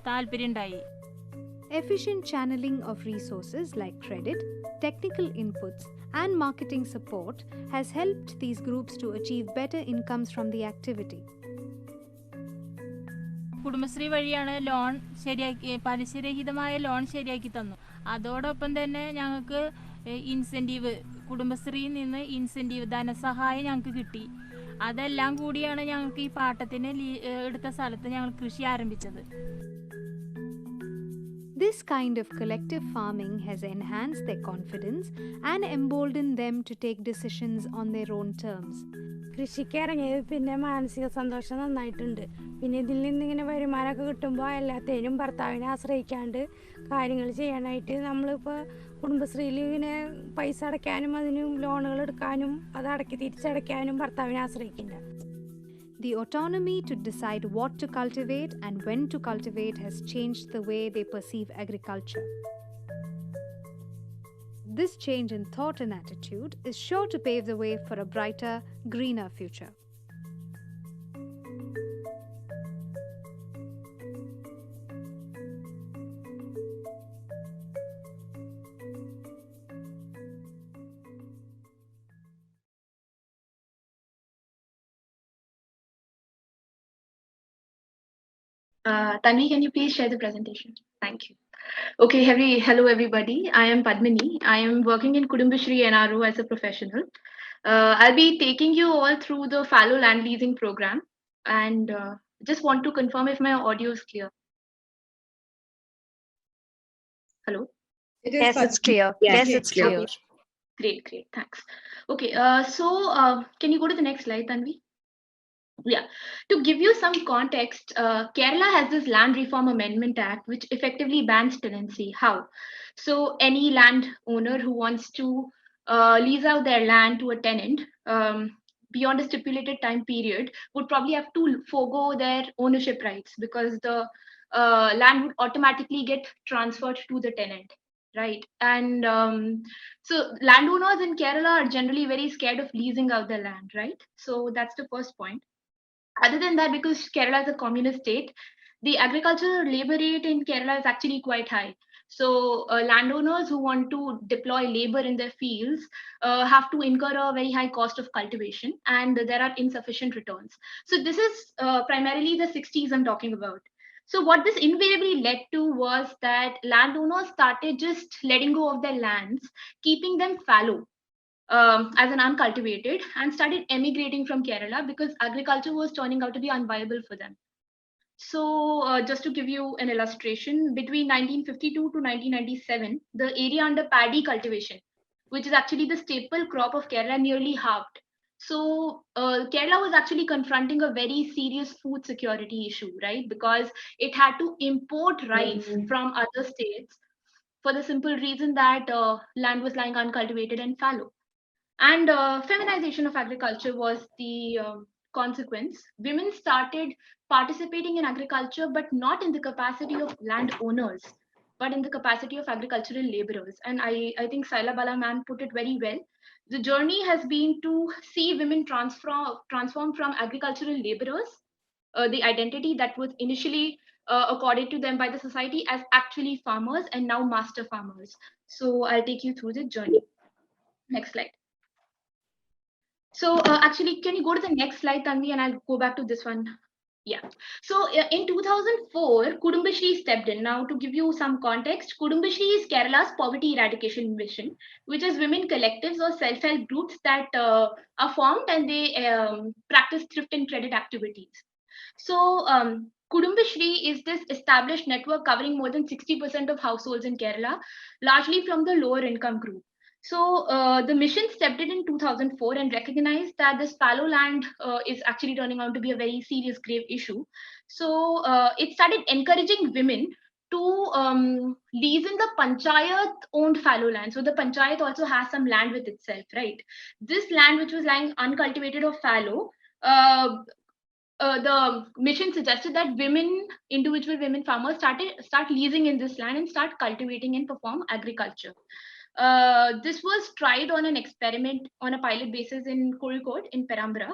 താല്പര്യമുണ്ടായി. Efficient channeling of resources like credit, technical inputs, and marketing support has helped these groups to achieve better incomes from the activity. Kudumbashree വഴിയാണ് ലോൺ ശരിയാക്കി, പലിശരഹിതമായ ലോൺ ശരിയാക്കി തന്നു. അതോടൊപ്പം തന്നെ ഞങ്ങൾക്ക് ഇൻസെൻറ്റീവ്, കുടുംബശ്രീയിൽ നിന്ന് ഇൻസെൻറ്റീവ് ധനസഹായം ഞങ്ങൾക്ക് കിട്ടി. അതെല്ലാം കൂടിയാണ് ഞങ്ങൾക്ക് ഈ പാട്ടത്തിന് എടുത്ത സ്ഥലത്ത് ഞങ്ങൾ കൃഷി ആരംഭിച്ചത്. This kind of collective farming has enhanced their confidence and emboldened them to take decisions on their own terms. കൃഷിക്ക് ഇറങ്ങിയത് പിന്നെ മാനസിക സന്തോഷം നന്നായിട്ടുണ്ട്. പിന്നെ ഇതിൽ നിന്നിങ്ങനെ വരുമാനമൊക്കെ കിട്ടുമ്പോൾ എല്ലാത്തേനും ഭർത്താവിനെ ആശ്രയിക്കാണ്ട് കാര്യങ്ങൾ ചെയ്യാനായിട്ട് നമ്മളിപ്പോൾ കുടുംബശ്രീയിൽ ഇങ്ങനെ പൈസ അടയ്ക്കാനും അതിനും ലോണുകൾ എടുക്കാനും അത് അടക്കി തിരിച്ചടയ്ക്കാനും ഭർത്താവിനെ ആശ്രയിക്കില്ല. The autonomy to decide what to cultivate and when to cultivate has changed the way they perceive agriculture. This change in thought and attitude is sure to pave the way for a brighter, greener future. Tanvi, can you please share the presentation? Thank you. Okay, hello everybody. I am Padmini. I am working in Kudumbashree NRO as a professional. I'll be taking you all through the fallow land leasing program, and just want to confirm if my audio is clear. Hello? Yes, it's clear. Yes, it's clear. Great, thanks. Okay, so can you go to the next slide, Tanvi? Yeah, to give you some context, Kerala has this Land Reform Amendment Act, which effectively bans tenancy. How? So any land owner who wants to lease out their land to a tenant beyond a stipulated time period would probably have to forego their ownership rights, because the land would automatically get transferred to the tenant, right? And so landowners in Kerala are generally very scared of leasing out their land, right? So that's the first point. Other than that, because Kerala is a communist state, the agricultural labor rate in Kerala is actually quite high. So landowners who want to deploy labor in their fields have to incur a very high cost of cultivation, and there are insufficient returns. So this is primarily the 60s I'm talking about. So what this invariably led to was that landowners started just letting go of their lands, keeping them fallow as an uncultivated, and started emigrating from Kerala because agriculture was turning out to be unviable for them. So just to give you an illustration, between 1952 to 1997, the area under paddy cultivation, which is actually the staple crop of Kerala, nearly halved. So Kerala was actually confronting a very serious food security issue, right? Because it had to import rice from other states for the simple reason that land was lying uncultivated and fallow. And feminization of agriculture was the consequence. Women started participating in agriculture, but not in the capacity of landowners, but in the capacity of agricultural laborers. And I think Saila Bala ma'am put it very well. The journey has been to see women transform from agricultural laborers, the identity that was initially accorded to them by the society, as actually farmers, and now master farmers. So I'll take you through the journey. Next slide. So actually, can you go to the next slide, Tanvi, and I'll go back to this one. Yeah. So in 2004, Kudumbashree stepped in. Now, to give you some context, Kudumbashree is Kerala's poverty eradication mission, which is women collectives or self-help groups that are formed, and they practice thrift and credit activities. So Kudumbashree is this established network covering more than 60% of households in Kerala, largely from the lower income group. So the mission stepped in 2004 and recognized that this fallow land is actually turning out to be a very serious, grave issue. So it started encouraging women to lease in the panchayat owned fallow land. So the panchayat also has some land with itself, right? This land which was lying uncultivated or fallow, the mission suggested that individual women farmers start leasing in this land and start cultivating and perform agriculture. This was tried on an experiment on a pilot basis in Kozhikode in Perambra,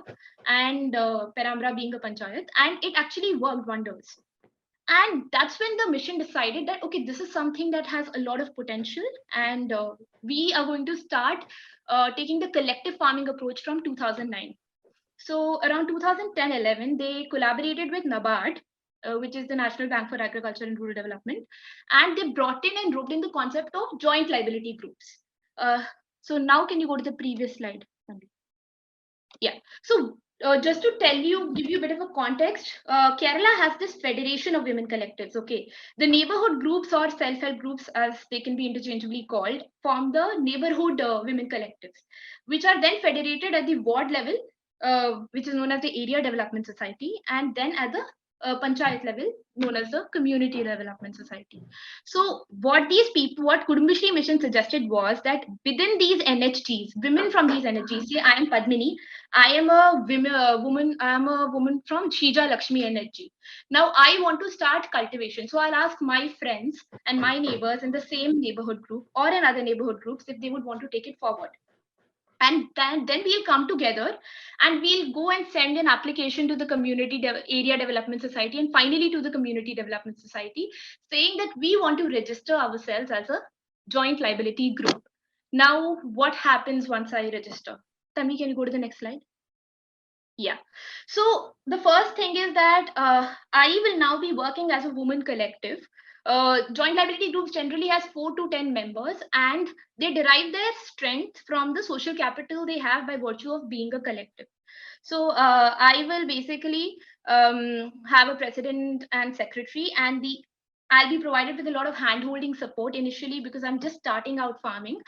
and Perambra being a panchayat, and it actually worked wonders. And that's when the mission decided that, okay, this is something that has a lot of potential, and we are going to start taking the collective farming approach from 2009. So around 2010-11, they collaborated with NABARD, which is the National Bank for Agriculture and Rural Development, and they brought in and roped in the concept of joint liability groups. So now can you go to the previous slide? Yeah. So just to give you a bit of a context, Kerala has this federation of women collectives. Okay, the neighborhood groups or self-help groups, as they can be interchangeably called, form the neighborhood women collectives, which are then federated at the ward level, which is known as the Area Development Society, and then at the panchayat level, known as the Community Development Society. So what Kudumbashree Mission suggested was that within these NHGs, women from these NHGs, say I am Padmini, I am a woman from Shija Lakshmi NHG. Now I want to start cultivation. So I'll ask my friends and my neighbors in the same neighborhood group or in other neighborhood groups if they would want to take it forward. And then we'll come together and we'll go and send an application to the Area Development Society and finally to the Community Development Society, saying that we want to register ourselves as a joint liability group. Now, what happens once I register? Tanvi, can you go to the next slide? Yeah. So the first thing is that I will now be working as a woman collective. Joint liability groups generally has 4 to 10 members, and they derive their strength from the social capital they have by virtue of being a collective. So I will basically have a president and secretary, and I'll be provided with a lot of hand-holding support initially because I'm just starting out farming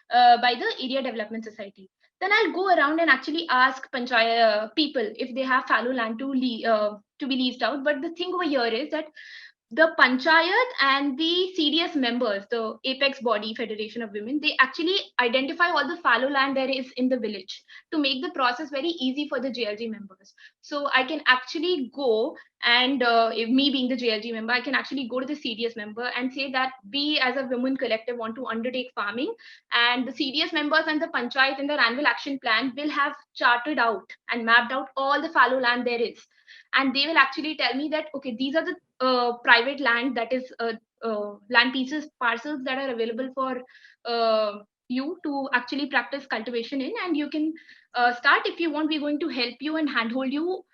by the Area Development Society. Then I'll go around and actually ask panchayat people if they have fallow land to be leased out. But the thing over here is that the panchayat and the CDS members, the apex body federation of women, they actually identify all the fallow land there is in the village to make the process very easy for the JLG members. So I can actually go and if me being the JLG member, I can actually go to the CDS member and say that we as a women collective want to undertake farming, and the CDS members and the panchayat in their annual action plan will have charted out and mapped out all the fallow land there is. And they will actually tell me that, okay, these are the private land, that is land parcels that are available for you to actually practice cultivation in, and you can start if you want. We're going to help you and handhold you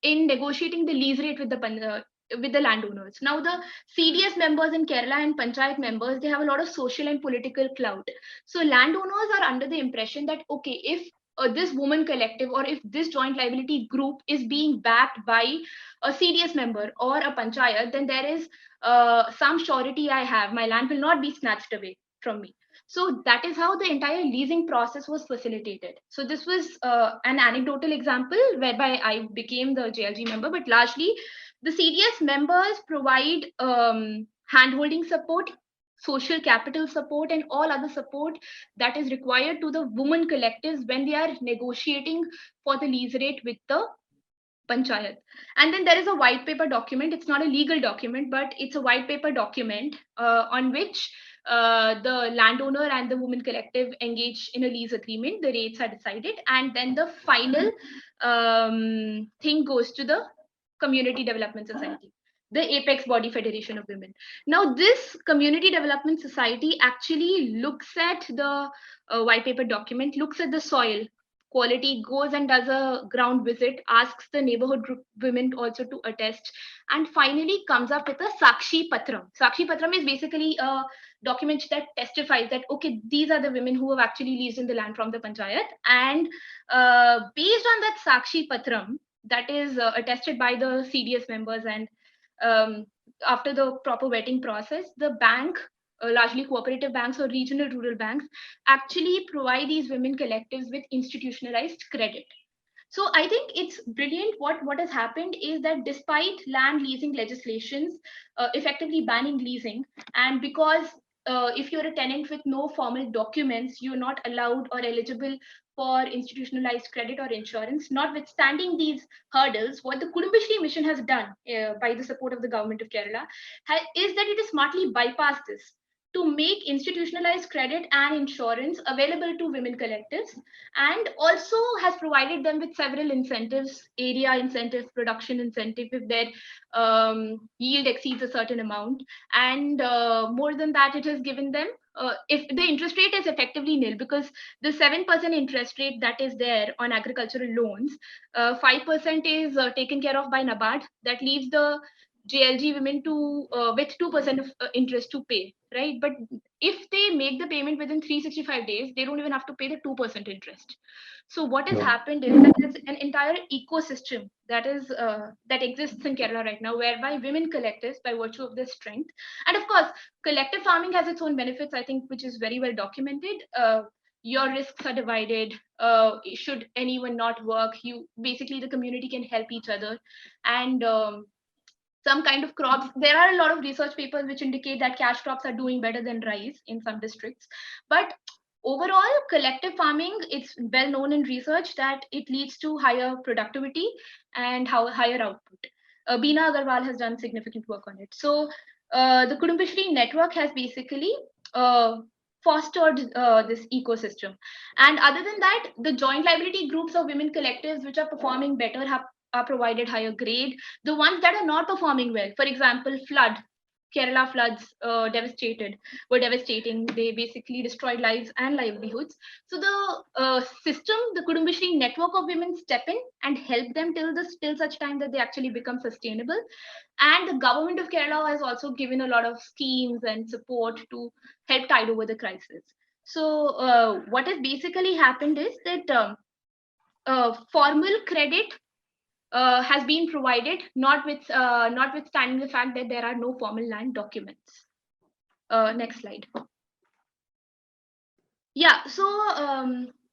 in negotiating the lease rate with the landowners. Now the CDS members in Kerala and panchayat members, they have a lot of social and political clout. So landowners are under the impression that, okay, if this woman collective or if this joint liability group is being backed by a CDS member or a panchayat, then there is some surety I have. My land will not be snatched away from me. So that is how the entire leasing process was facilitated. So this was an anecdotal example whereby I became the JLG member, but largely the CDS members provide hand-holding support, social capital support, and all other support that is required to the women collectives when they are negotiating for the lease rate with the panchayat. And then there is a white paper document. It's not a legal document, but it's a white paper document on which the landowner and the women collective engage in a lease agreement. The rates are decided, and then the final thing goes to the Community Development Society, the apex body federation of women. Now this Community Development Society actually looks at the white paper document, looks at the soil quality, goes and does a ground visit, asks the neighborhood group women also to attest, and finally comes up with a Sakshi Patram. Sakshi Patram is basically a document that testifies that, okay, these are the women who have actually leased in the land from the panchayat, and based on that Sakshi Patram that is attested by the CDS members, and after the proper vetting process, the bank, largely cooperative banks or regional rural banks, actually provide these women collectives with institutionalized credit. So I think it's brilliant. What has happened is that despite land leasing legislations effectively banning leasing, and because if you're a tenant with no formal documents, you're not allowed or eligible for institutionalized credit or insurance. Notwithstanding these hurdles, what the Kudumbashree mission has done by the support of the government of Kerala is that it has smartly bypassed this to make institutionalized credit and insurance available to women collectives, and also has provided them with several incentives: area incentive, production incentive if their yield exceeds a certain amount, and more than that, it has given them if the interest rate is effectively nil, because the 7% interest rate that is there on agricultural loans, 5% is taken care of by NABARD. That leaves the JLG women to with 2% of interest to pay, right? But if they make the payment within 365 days, they don't even have to pay the 2% interest. So what has happened is that there's an entire ecosystem that is that exists in Kerala right now, whereby women collectives, by virtue of their strength, and of course, collective farming has its own benefits, I think, which is very well documented. Your risks are divided. Should anyone not work, you basically the community can help each other, and some kind of crops. There are a lot of research papers which indicate that cash crops are doing better than rice in some districts. But overall, collective farming, it's well known in research that it leads to higher productivity and higher output. Beena Agarwal has done significant work on it. So the Kudumbashree network has basically fostered this ecosystem. And other than that, the joint liability groups of women collectives which are performing better are provided higher grade. The ones that are not performing well, for example, Kerala floods were devastating. They basically destroyed lives and livelihoods. So the system, the Kudumbashree network of women step in and help them till such time that they actually become sustainable. And the government of Kerala has also given a lot of schemes and support to help tide over the crisis. So what has basically happened is that formal credit has been provided, notwithstanding the fact that there are no formal land documents. Next slide. Yeah, so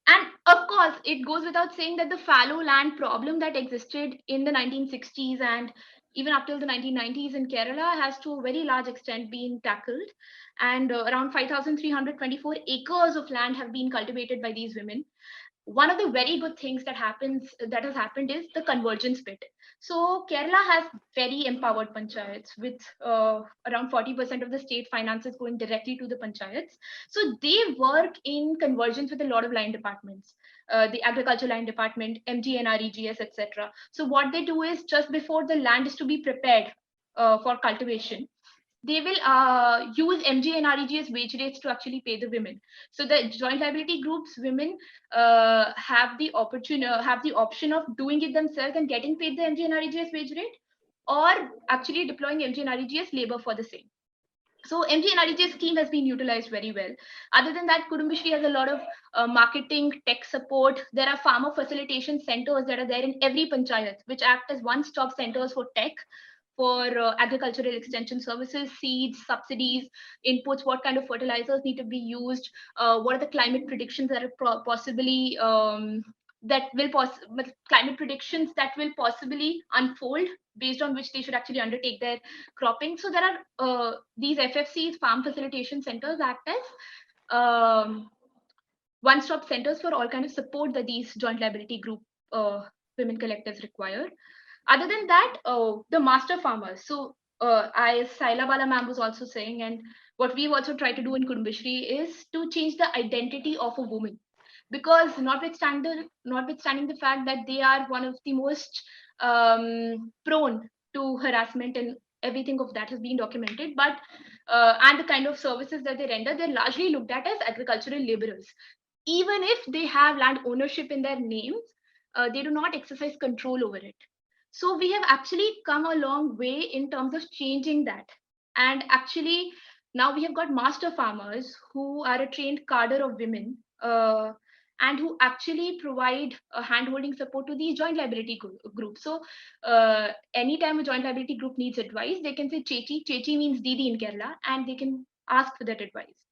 and of course, it goes without saying that the fallow land problem that existed in the 1960s and even up till the 1990s in Kerala has to a very large extent been tackled, and around 5,324 acres of land have been cultivated by these women. One of the very good things that has happened is the convergence bit. So Kerala has very empowered panchayats with around 40% of the state finances going directly to the panchayats. So they work in convergence with a lot of line departments, the agriculture line department, MGNREGS, etc. So what they do is just before the land is to be prepared for cultivation, they will use MGNREGS wage rates to actually pay the women. So the joint liability groups women have the option of doing it themselves and getting paid the MGNREGS wage rate, or actually deploying MGNREGS labor for the same. So MGNREGS scheme has been utilized very well. Other than that, Kudumbashree has a lot of marketing, tech support. There are farmer facilitation centers that are there in every panchayat, which act as one-stop centers for tech, for agricultural extension services, seeds, subsidies, inputs, what kind of fertilizers need to be used, what are the climate predictions that are possibly climate predictions that will possibly unfold, based on which they should actually undertake their cropping. So there are these FFCs, farm facilitation centers, act as one-stop centers for all kind of support that these joint liability group women collectives require. Other than that, the master farmers. So as Saila Bala ma'am was also saying, and what we've also tried to do in Kudumbashree is to change the identity of a woman. Because notwithstanding the fact that they are one of the most prone to harassment and everything of that has been documented, but and the kind of services that they render, they're largely looked at as agricultural laborers. Even if they have land ownership in their names, they do not exercise control over it. So we have actually come a long way in terms of changing that. And actually, now we have got master farmers who are a trained cadre of women and who actually provide a hand-holding support to these joint liability groups. So anytime a joint liability group needs advice, they can say Chechi. Chechi means Didi in Kerala, and they can ask for that advice.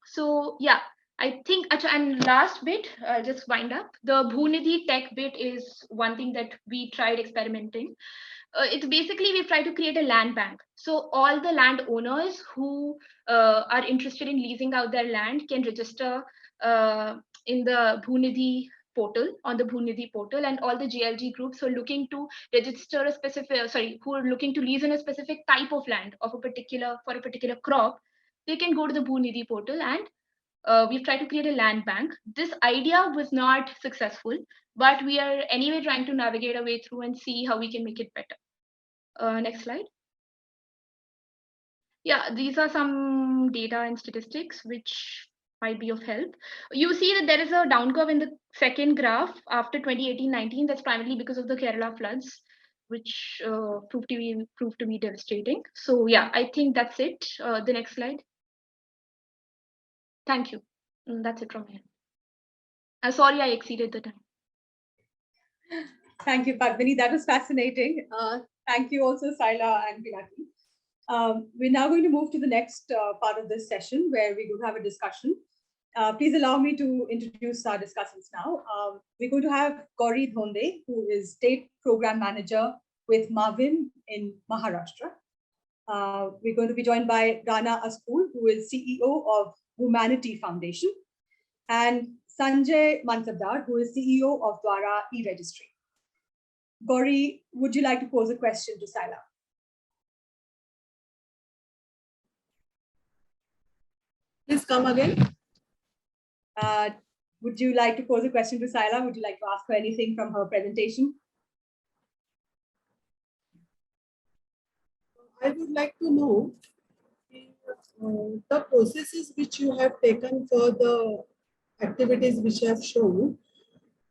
So yeah, I think, and last bit, I'll just wind up. The Bhunidhi tech bit is one thing that we tried experimenting. It's basically we've tried to create a land bank. So all the landowners who are interested in leasing out their land can register in the Bhunidhi portal, on the Bhunidhi portal, and all the GLG groups who are looking to register a specific, who are looking to lease in a specific type of land of a particular, for a particular crop, they can go to the Bhunidhi portal and we've tried to create a land bank. This idea was not successful, but we are anyway trying to navigate our way through and see how we can make it better. Next slide. Yeah, these are some data and statistics which might be of help. You see that there is a down curve in the second graph after 2018-19. That's primarily because of the Kerala floods, which proved to be devastating. So yeah, I think that's it. The next slide. Thank you. That's it from me. Sorry, I exceeded the time. Thank you, Padmini. That was fascinating. Thank you also, Saila and Pinaki. We're now going to move to the next part of this session where we're going to have a discussion. Please allow me to introduce our discussants now. We're going to have Gauri Dhonde, who is State Program Manager with Mavim in Maharashtra. We're going to be joined by Rana Askul, who is CEO of Humanity Foundation, and Sanjay Mansabdar, who is CEO of Dwara e-Registry. Gauri, would you like to pose a question to Saila? Please come again. Would you like to pose a question to Saila? Would you like to ask her anything from her presentation? I would like to know the processes which you have taken for the activities which you have shown.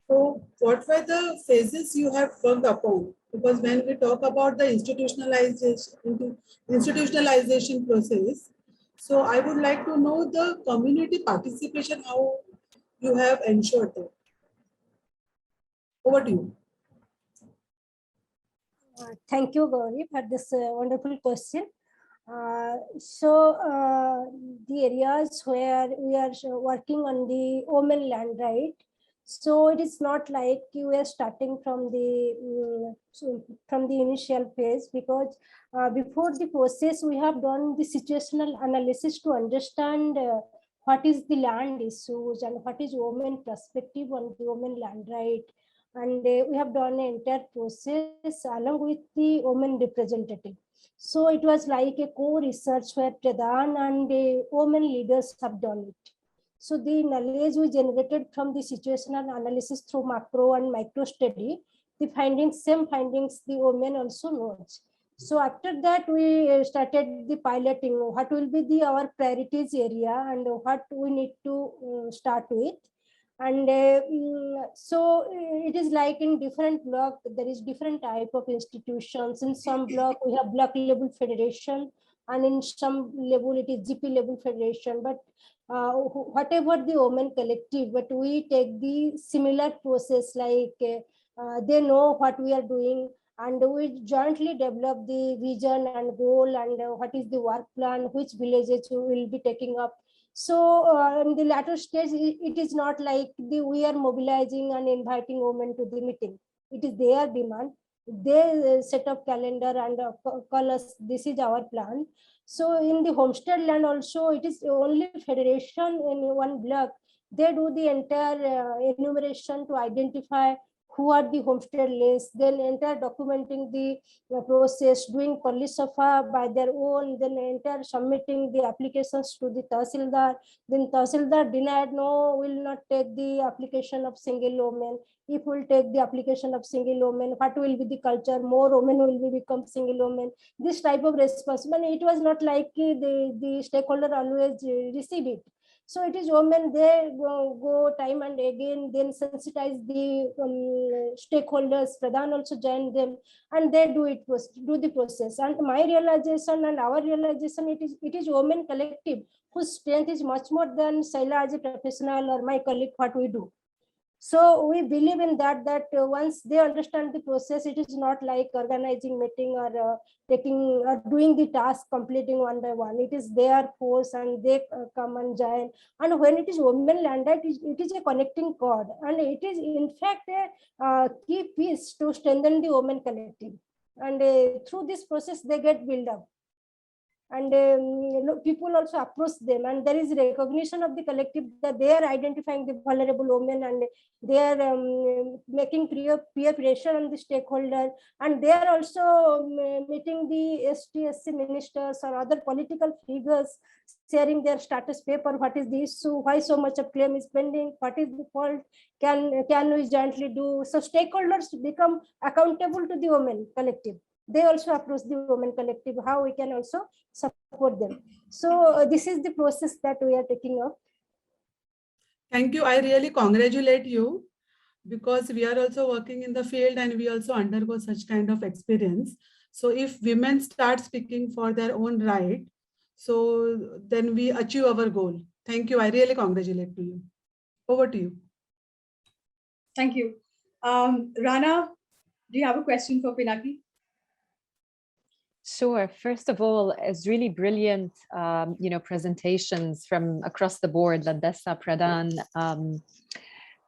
So what were the phases you have worked upon? Because when we talk about the institutionalization process, so I would like to know the community participation, how you have ensured that. Over to you. Thank you, Gauri, for this wonderful question. The areas where we are working on the women land right, so it is not like you are starting from the initial phase, because before the process we have done the situational analysis to understand what is the land issues and what is women perspective on the women land right. And we have done an entire process along with the women representative. So it was like a co-research where Pradhan and women leaders have done it. So the knowledge we generated from the situational analysis through macro and micro study, the findings, same findings the women also knows. So after that, we started the piloting. What will be our priorities area and what we need to start with. And so it is like in different block, there is different type of institutions. In some block, we have block level federation, and in some level, it is GP level federation. But whatever the women collective, but we take the similar process, like they know what we are doing, and we jointly develop the vision and goal and what is the work plan, which villages we will be taking up. So in the latter stage, it is not like we are mobilizing and inviting women to the meeting. It is their demand. They set up calendar and call us, this is our plan. So in the homestead land also, it is only federation in one block. They do the entire enumeration to identify who are the homestead lists, then entire documenting the process, doing Polisafa by their own, then entire submitting the applications to the Tahsildar. Then Tahsildar denied, no, will not take the application of single woman. If we'll take the application of single woman, what will be the culture? More women will become single women. This type of response, but it was not like the stakeholder always receive it. So it is women, they go time and again, then sensitize the stakeholders, Pradhan also join them, and they do the process. And my realization and our realization, it is women collective whose strength is much more than Saila as a professional or my colleague, what we do. So we believe in that, once they understand the process, it is not like organizing meeting or taking or doing the task, completing one by one. It is their force and they come and join. And when it is women land, it is a connecting cord. And it is in fact a key piece to strengthen the women collective. And through this process, they get built up. And people also approach them, and there is recognition of the collective that they are identifying the vulnerable women, and they are making peer pressure on the stakeholder, and they are also meeting the ST/SC ministers or other political figures, sharing their status paper. What is the issue? Why so much of claim is pending? What is the fault? Can we jointly do? So stakeholders become accountable to the women collective. They also approach the women collective, how we can also support them. So this is the process that we are taking up. Thank you. I really congratulate you, because we are also working in the field and we also undergo such kind of experience. So if women start speaking for their own right, so then we achieve our goal. Thank you. I really congratulate to you. Over to you. Thank you. Rana, do you have a question for Pinaki? Sure. First of all, it's really brilliant, presentations from across the board. Landesa, Pradhan,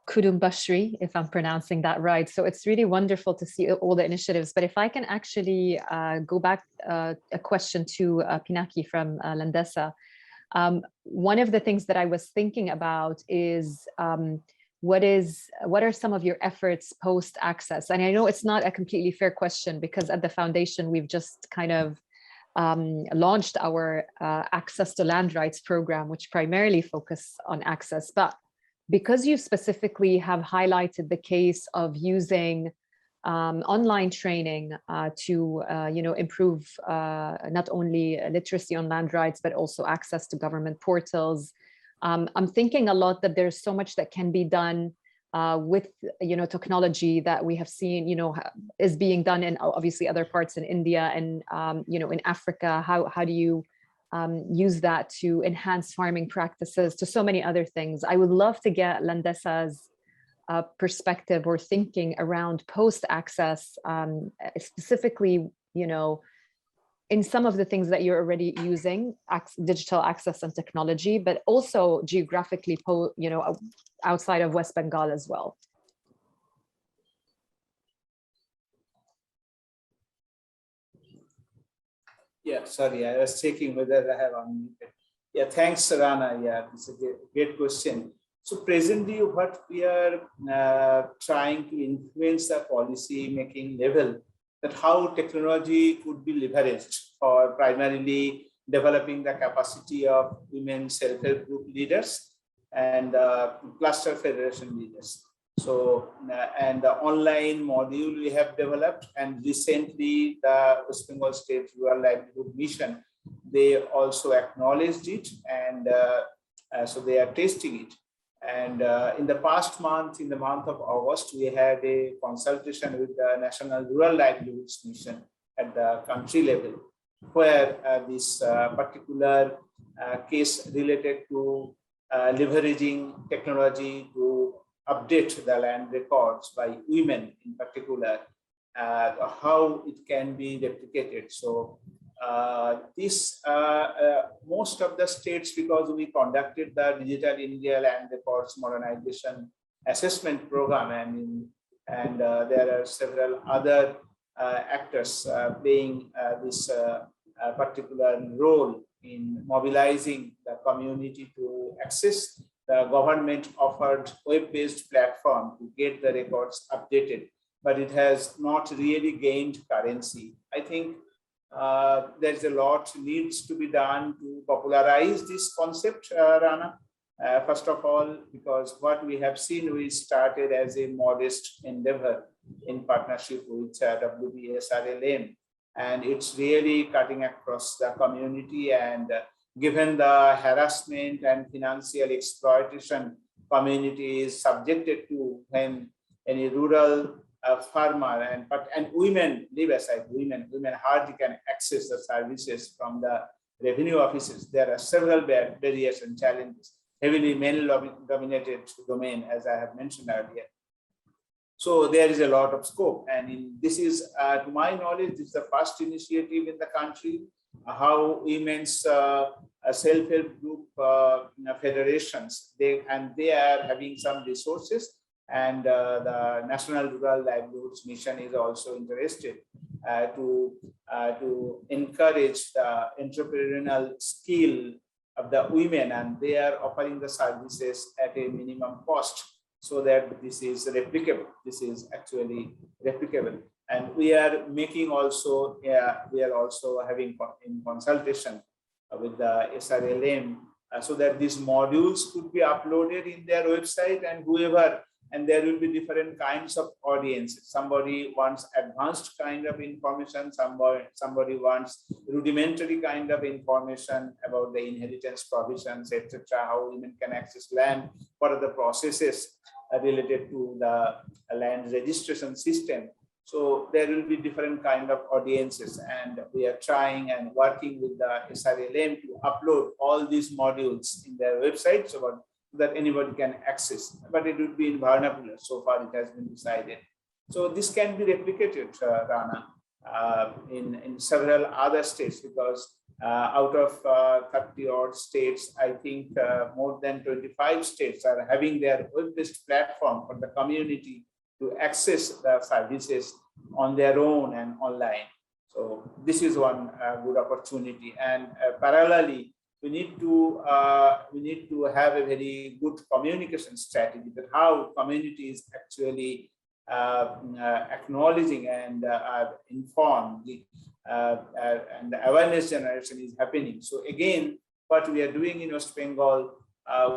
Kudumbashri, if I'm pronouncing that right. So it's really wonderful to see all the initiatives. But if I can actually go back a question to Pinaki from Landesa, one of the things that I was thinking about is what are some of your efforts post access? And I know it's not a completely fair question, because at the foundation we've just kind of launched our access to land rights program, which primarily focus on access. But because you specifically have highlighted the case of using online training to improve not only literacy on land rights, but also access to government portals, I'm thinking a lot that there's so much that can be done with technology that we have seen is being done in obviously other parts in India and in Africa. How do you use that to enhance farming practices, to so many other things? I would love to get Landesa's perspective or thinking around post access, specifically in some of the things that you're already using, digital access and technology, but also geographically, outside of West Bengal as well. Yeah, sorry, I was checking whether I have unmuted. Yeah, thanks, Rana. Yeah, it's a great question. So presently, what we are trying to influence the policy making level, that how technology could be leveraged for primarily developing the capacity of women self-help group leaders and cluster federation leaders. So, and the online module we have developed, and recently the West Bengal State Rural Livelihood Mission, they also acknowledged it, and so they are testing it. And in the past month, in the month of August, we had a consultation with the National Rural Livelihoods Mission at the country level, where this particular case related to leveraging technology to update the land records by women in particular, how it can be replicated. So most of the states, because we conducted the Digital India Land Records Modernization Assessment Program, and there are several other actors playing this particular role in mobilizing the community to access the government offered web-based platform to get the records updated, but it has not really gained currency. I think there's a lot needs to be done to popularize this concept, Rana. First of all, because what we have seen, we started as a modest endeavor in partnership with WBSRLM, and it's really cutting across the community. And given the harassment and financial exploitation community is subjected to when any rural farmer and women, leave aside women hardly can access the services from the revenue offices. There are several barriers and challenges. heavily male-dominated domain, as I have mentioned earlier. So there is a lot of scope, and this is, to my knowledge, this is the first initiative in the country how women's self-help group federations, they are having some resources, and the National Rural Livelihoods Mission is also interested to encourage the entrepreneurial skill of the women, and they are offering the services at a minimum cost, so that this is replicable. This is actually replicable. And we are making also, we are also having in consultation with the SRLM so that these modules could be uploaded in their website, and whoever, and there will be different kinds of audiences. Somebody wants advanced kind of information, somebody wants rudimentary kind of information about the inheritance provisions, etc., how women can access land, what are the processes related to the land registration system. So there will be different kind of audiences, and we are trying and working with the SRLM to upload all these modules in their website so that anybody can access, but it would be in vernacular. So far it has been decided. So this can be replicated, Rana, in several other states, because out of 30 odd states, I think more than 25 states are having their web-based platform for the community to access the services on their own and online. So this is one good opportunity. And parallelly, we need to have a very good communication strategy, that how community is actually acknowledging and informed, and the awareness generation is happening. So again, what we are doing in West Bengal,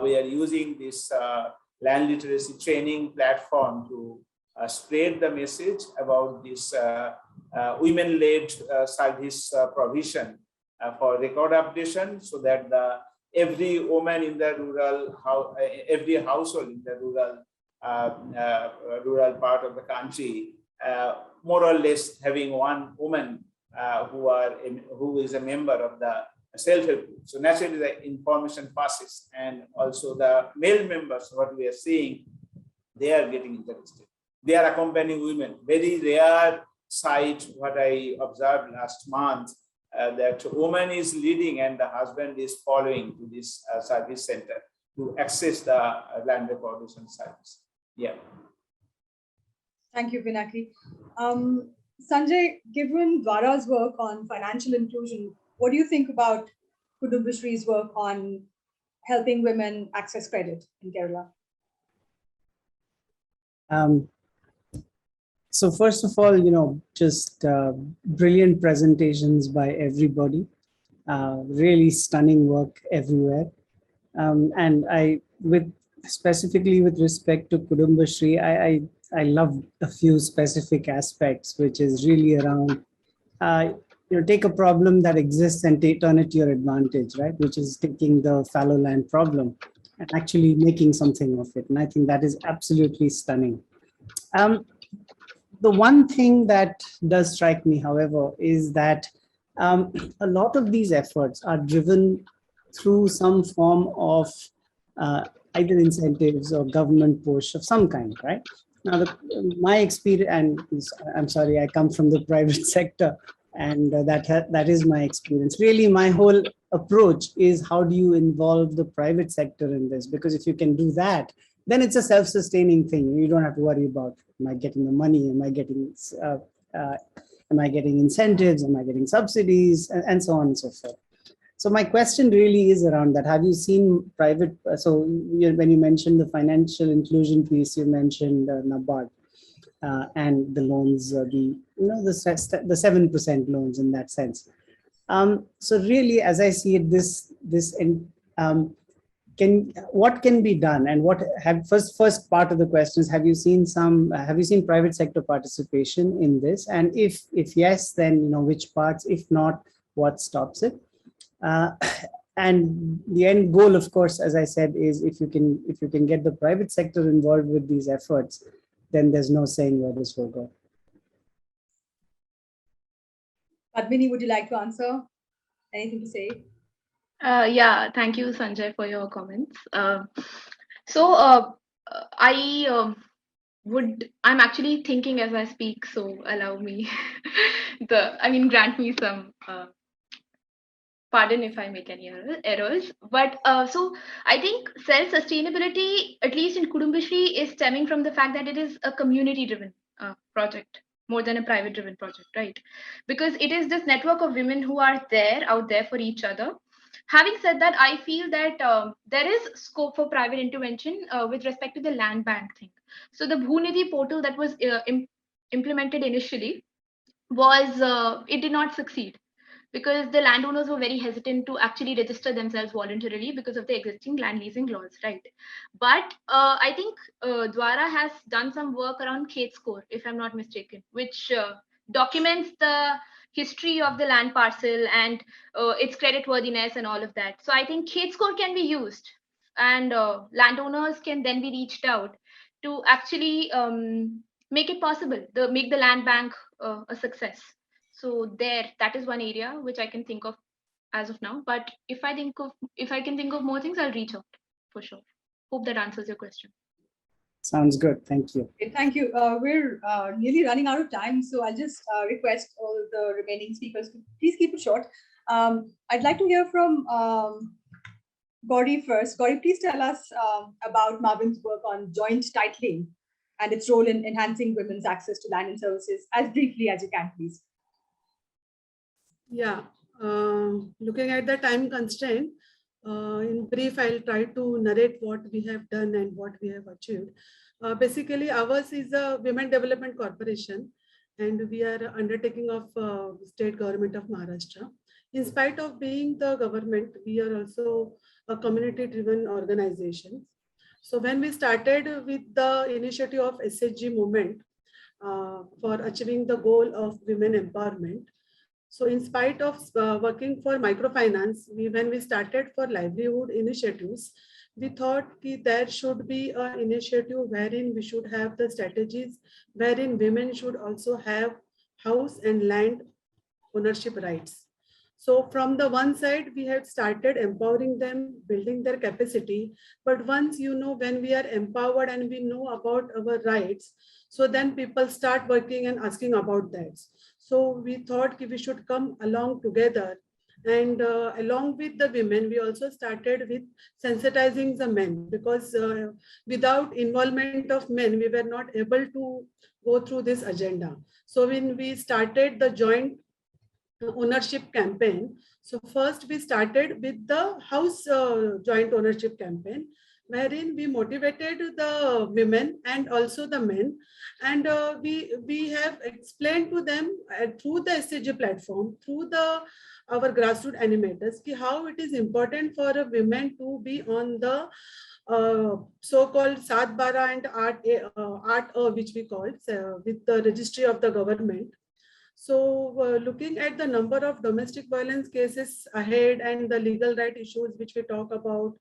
we are using this land literacy training platform to spread the message about this women-led service provision for record updation, so that every woman in the rural, every household in the rural part of the country, more or less having one woman who is a member of the self-help group. So naturally the information passes, and also the male members, what we are seeing, they are getting interested. They are accompanying women. Very rare sight what I observed last month, that woman is leading and the husband is following to this service center to access the land recordation service. Yeah. Thank you, Pinaki. Sanjay, given Dwara's work on financial inclusion, what do you think about Kudumbashree's work on helping women access credit in Kerala? So first of all, just brilliant presentations by everybody, really stunning work everywhere. And specifically with respect to Kudumbashree, I love a few specific aspects, which is really around, take a problem that exists and turn it to your advantage, right? Which is taking the fallow land problem and actually making something of it. And I think that is absolutely stunning. The one thing that does strike me, however, is that a lot of these efforts are driven through some form of either incentives or government push of some kind, right? Now, my experience, and I'm sorry, I come from the private sector, and that is my experience. Really, my whole approach is how do you involve the private sector in this? Because if you can do that, then it's a self-sustaining thing. You don't have to worry about, am I getting the money? Am I getting incentives? Am I getting subsidies? And so on and so forth. So my question really is around that. Have you seen private, so when you mentioned the financial inclusion piece, you mentioned NABARD and the loans, the 7% loans in that sense. So really, as I see it, what can be done, and first part of the question is, have you seen private sector participation in this? And if yes, then which parts? If not, what stops it? And the end goal, of course, as I said, is if you can get the private sector involved with these efforts, then there's no saying where this will go. Padmini, would you like to answer? Anything to say? Yeah, thank you, Sanjay, for your comments. I'm actually thinking as I speak, so allow me grant me some pardon if I make any errors. But so I think self-sustainability, at least in Kudumbashree, is stemming from the fact that it is a community-driven project more than a private-driven project, right? Because it is this network of women who are out there for each other. Having said that, I feel that there is scope for private intervention with respect to the land bank thing. So the Bhunidhi portal that was implemented initially it did not succeed because the landowners were very hesitant to actually register themselves voluntarily because of the existing land leasing laws, right? But I think Dwara has done some work around Khet score, if I'm not mistaken, which documents the history of the land parcel and its creditworthiness and all of that. So I think Khet score can be used, and landowners can then be reached out to actually make it possible, make the land bank a success. So that is one area which I can think of as of now. But if I can think of more things, I'll reach out for sure. Hope that answers your question. Sounds good. Thank you. Okay, thank you. We're nearly running out of time, so I'll just request all the remaining speakers to please keep it short. I'd like to hear from Gauri first. Gauri, please tell us about Marvin's work on joint titling and its role in enhancing women's access to land and services, as briefly as you can, please. Yeah, looking at the time constraint, in brief, I'll try to narrate what we have done and what we have achieved. Basically, ours is a Women Development Corporation, and we are undertaking of state government of Maharashtra. In spite of being the government, we are also a community-driven organization. So when we started with the initiative of SHG movement for achieving the goal of women empowerment, so in spite of working for microfinance, when we started for livelihood initiatives, we thought there should be an initiative wherein we should have the strategies, wherein women should also have house and land ownership rights. So from the one side, we had started empowering them, building their capacity. But once, when we are empowered and we know about our rights, so then people start working and asking about that. So we thought we should come along together. And along with the women, we also started with sensitizing the men, because without involvement of men, we were not able to go through this agenda. So when we started the joint ownership campaign, so first we started with the house joint ownership campaign, wherein we motivated the women and also the men, and we have explained to them through the SHG platform, through our grassroots animators, how it is important for a women to be on the so-called Sat Bara and Art which we call with the registry of the government. So looking at the number of domestic violence cases ahead and the legal right issues which we talk about.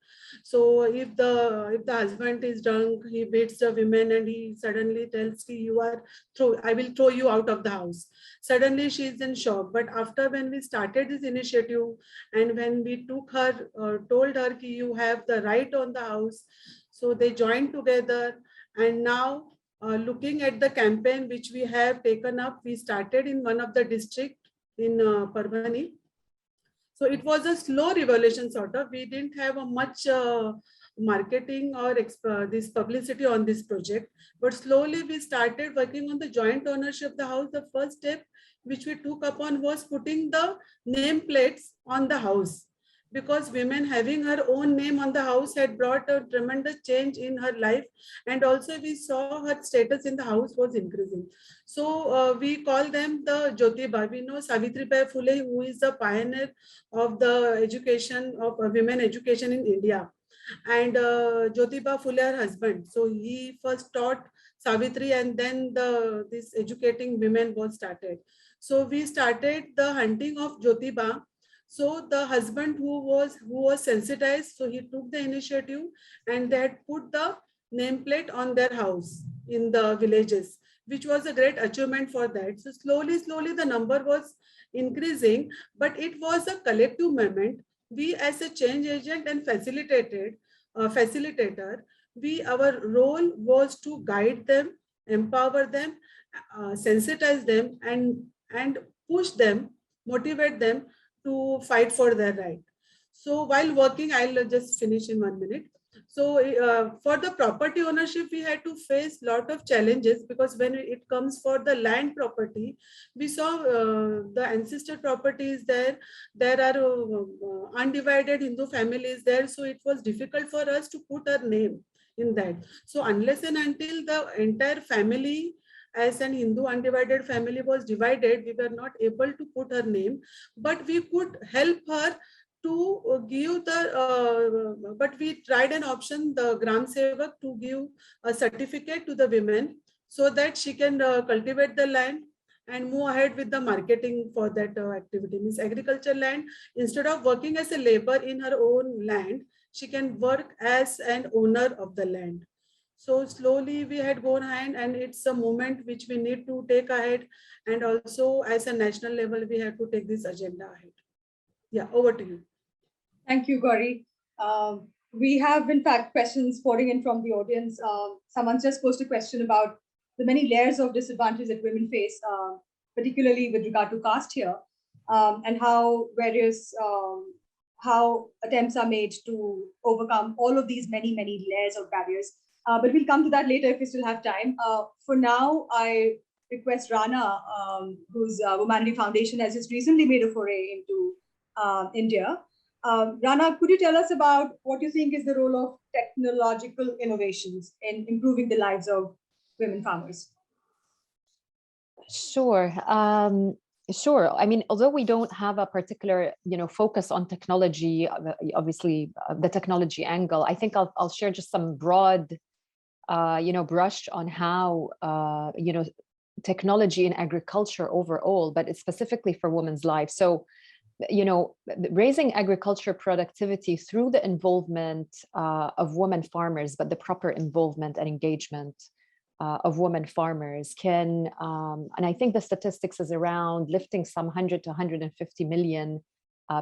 So if the husband is drunk, he beats the women and he suddenly tells I will throw you out of the house. Suddenly she is in shock. But after when we started this initiative and when we told her you have the right on the house, so they joined together. And now looking at the campaign which we have taken up, we started in one of the districts in Parbhani. So it was a slow revolution sort of. We didn't have a much marketing or this publicity on this project, but slowly we started working on the joint ownership of the house. The first step which we took upon was putting the name plates on the house, because women having her own name on the house had brought a tremendous change in her life. And also we saw her status in the house was increasing. So we call them the Jyotiba. We know Savitribai Phule, who is the pioneer of the education of women education in India. And Jyotiba Phule, her husband. So he first taught Savitri, and then this educating women was started. So we started the hunting of Jyotiba. So the husband who was sensitized, so he took the initiative and they had put the nameplate on their house in the villages, which was a great achievement for that. So slowly the number was increasing, but it was a collective movement. we as a change agent and facilitator, our role was to guide them, empower them, sensitize them, and push them, motivate them to fight for their right. So while working, I'll just finish in 1 minute. So for the property ownership, we had to face a lot of challenges, because when it comes for the land property, we saw the ancestor properties there. There are undivided Hindu families there. So it was difficult for us to put our name in that. So unless and until the entire family as an Hindu undivided family was divided, we were not able to put her name, but we could help her to give the, but we tried an option, the Gram Sevak, to give a certificate to the women so that she can cultivate the land and move ahead with the marketing for that activity. Means agriculture land, instead of working as a labor in her own land, she can work as an owner of the land. So slowly we had gone ahead, and it's a movement which we need to take ahead. And also as a national level, we have to take this agenda ahead. Yeah, over to you. Thank you, Gauri. We have, in fact, questions pouring in from the audience. Someone's just posed a question about the many layers of disadvantage that women face, particularly with regard to caste here, and how various how attempts are made to overcome all of these many layers of barriers. But we'll come to that later if we still have time. For now, I request Rana, whose Womanity Foundation has just recently made a foray into India. Rana, could you tell us about what you think is the role of technological innovations in improving the lives of women farmers? Sure. Sure. I mean, although we don't have a particular, focus on technology, obviously the technology angle, I think I'll share just some broad, brush on how, technology in agriculture overall, but it's specifically for women's lives. So, raising agriculture productivity through the involvement of women farmers, but the proper involvement and engagement of women farmers can, and I think the statistics is around lifting some 100 to 150 million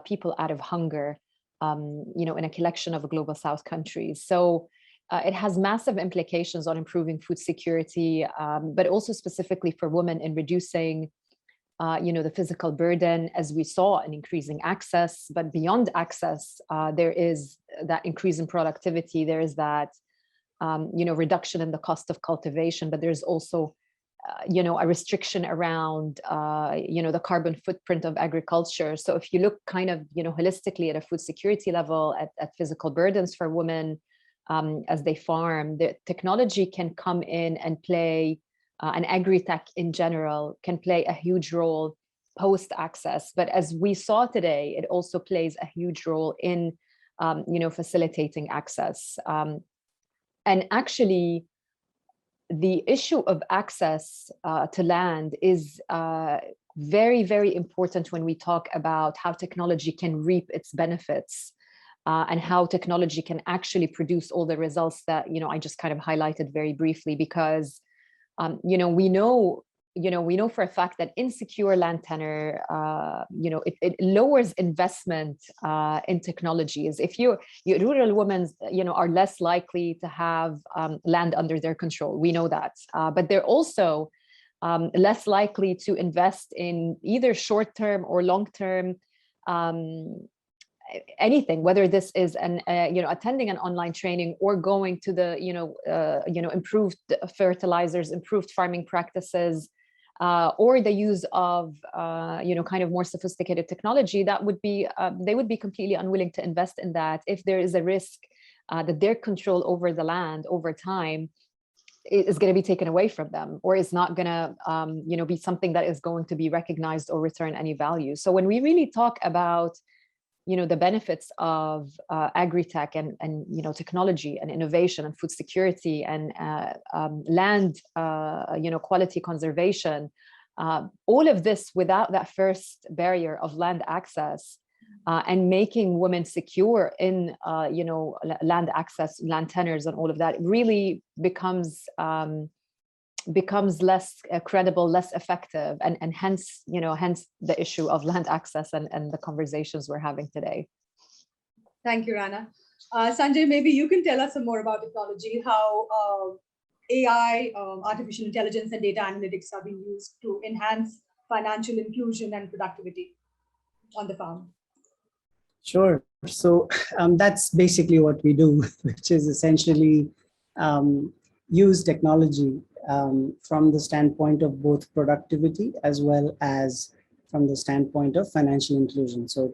people out of hunger, in a collection of global South countries. So it has massive implications on improving food security, but also specifically for women in reducing the physical burden, as we saw, in increasing access. But beyond access, there is that increase in productivity. There is that, reduction in the cost of cultivation, but there's also, a restriction around, the carbon footprint of agriculture. So if you look kind of, holistically at a food security level, at physical burdens for women as they farm, the technology can come in and play, and agri-tech in general can play a huge role post-access. But as we saw today, it also plays a huge role in, facilitating access. And actually, the issue of access to land is very, very important when we talk about how technology can reap its benefits, and how technology can actually produce all the results that, I just kind of highlighted very briefly, because we know for a fact that insecure land tenure, it lowers investment in technologies. If your rural women, are less likely to have land under their control, we know that, but they're also less likely to invest in either short-term or long-term anything, whether this is attending an online training or going to the improved fertilizers, improved farming practices, or the use of kind of more sophisticated technology. That would be they would be completely unwilling to invest in that if there is a risk that their control over the land over time is going to be taken away from them, or is not going to be something that is going to be recognized or return any value. So when we really talk about the benefits of agri-tech and technology and innovation and food security and land quality conservation, all of this without that first barrier of land access, and making women secure in land access, land tenures, and all of that really becomes less credible, less effective, and hence the issue of land access and the conversations we're having today. Thank you, Rana. Sanjay, maybe you can tell us some more about technology, how AI, artificial intelligence, and data analytics are being used to enhance financial inclusion and productivity on the farm. Sure. So that's basically what we do, which is essentially use technology from the standpoint of both productivity as well as from the standpoint of financial inclusion. So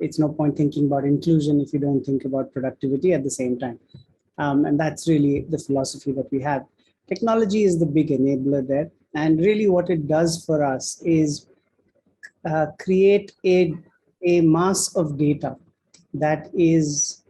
it's no point thinking about inclusion if you don't think about productivity at the same time. And that's really the philosophy that we have. Technology is the big enabler there. And really what it does for us is create a mass of data that is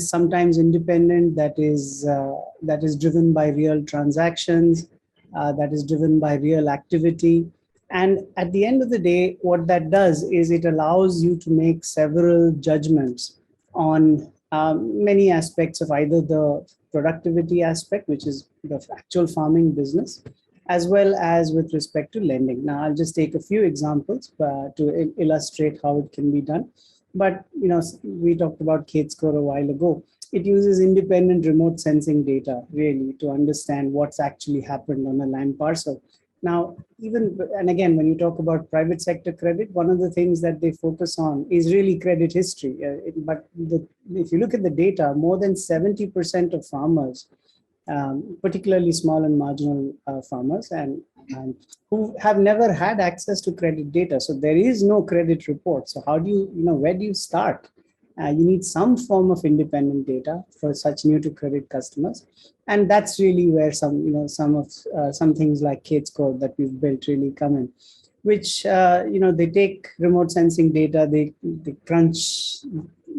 sometimes independent, that is driven by real transactions, that is driven by real activity. And at the end of the day, what that does is it allows you to make several judgments on many aspects of either the productivity aspect, which is the actual farming business, as well as with respect to lending. Now, I'll just take a few examples to illustrate how it can be done. But we talked about Kate Score a while ago. It uses independent remote sensing data really to understand what's actually happened on a land parcel. Now, and again, when you talk about private sector credit, one of the things that they focus on is really credit history. If you look at the data, more than 70% of farmers, particularly small and marginal farmers, and who have never had access to credit data. So there is no credit report. So how do where do you start? You need some form of independent data for such new to credit customers. And that's really where some things like Kate Score that we've built really come in, which, they take remote sensing data, they crunch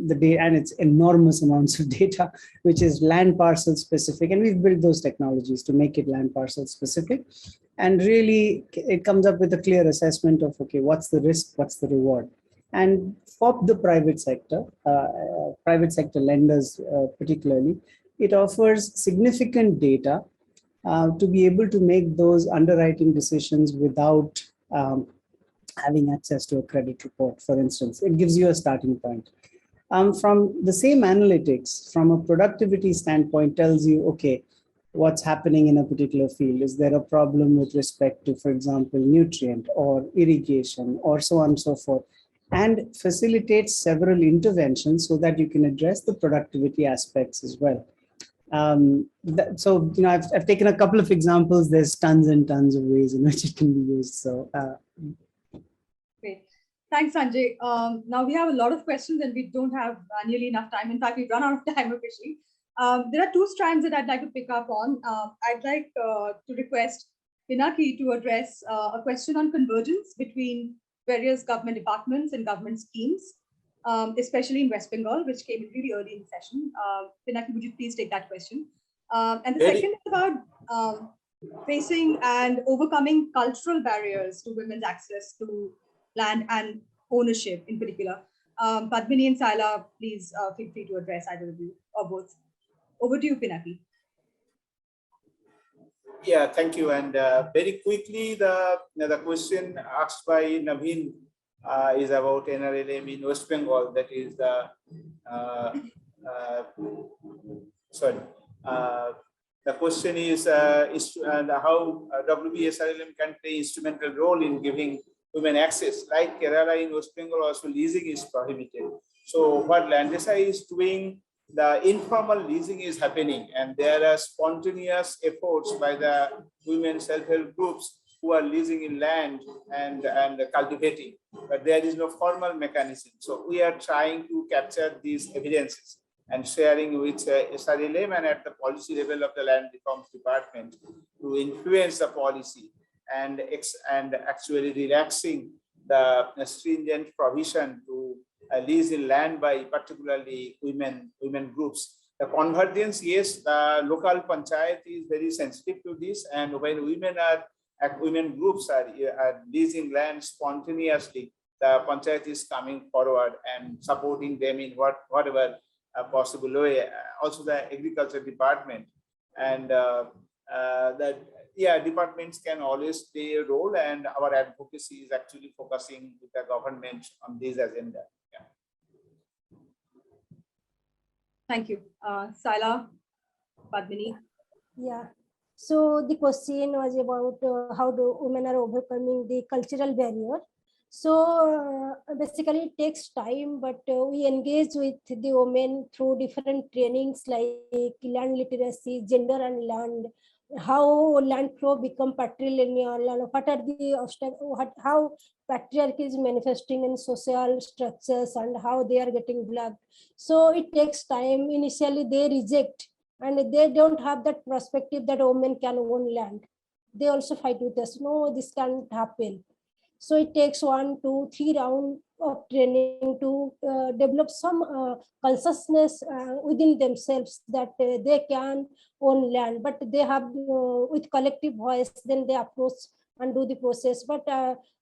the data, and it's enormous amounts of data, which is land parcel specific. And we've built those technologies to make it land parcel specific. And really, it comes up with a clear assessment of, okay, what's the risk, what's the reward? And for the private sector lenders particularly, it offers significant data to be able to make those underwriting decisions without having access to a credit report, for instance. It gives you a starting point. From the same analytics, from a productivity standpoint, tells you, okay, what's happening in a particular field. Is there a problem with respect to, for example, nutrient or irrigation or so on and so forth, and facilitates several interventions so that you can address the productivity aspects as well. I've taken a couple of examples. There's tons and tons of ways in which it can be used. So great. Thanks, Sanjay. Now we have a lot of questions and we don't have nearly enough time. In fact, we've run out of time officially. There are two strands that I'd like to pick up on. I'd like to request Pinaki to address a question on convergence between various government departments and government schemes, especially in West Bengal, which came in really early in the session. Pinaki, would you please take that question? And the second is about facing and overcoming cultural barriers to women's access to land and ownership in particular. Padmini and Saila, please feel free to address either of you or both. Over to you, Pinaki. Yeah, thank you. And very quickly, the question asked by Naveen is about NRLM in West Bengal. That is the the question is how WBSRLM can play instrumental role in giving women access. Like Kerala in West Bengal, also leasing is prohibited. So what Landesa is doing, the informal leasing is happening, and there are spontaneous efforts by the women self-help groups who are leasing in land and cultivating, but there is no formal mechanism. So we are trying to capture these evidences and sharing with SRLM and at the policy level of the Land Reforms Department to influence the policy and actually relaxing the stringent provision to lease in land by particularly women groups. The convergence, yes, the local panchayat is very sensitive to this, and when women groups are leasing land spontaneously, the panchayat is coming forward and supporting them in whatever possible way. Also the agriculture department and departments can always play a role, and our advocacy is actually focusing with the government on this agenda. Thank you. Saila, Padmini. Yeah. So the question was about how do women are overcoming the cultural barrier. So basically it takes time, but we engage with the women through different trainings like land literacy, gender and land, how land flow become patrilineal, what are the obstacles, how patriarchy is manifesting in social structures and how they are getting blocked. So it takes time. Initially they reject and they don't have that perspective that women can own land. They also fight with us. No, this can't happen. So it takes 1, 2, 3 rounds of training to develop some consciousness within themselves that they can own land, but they have with collective voice, then they approach and do the process. But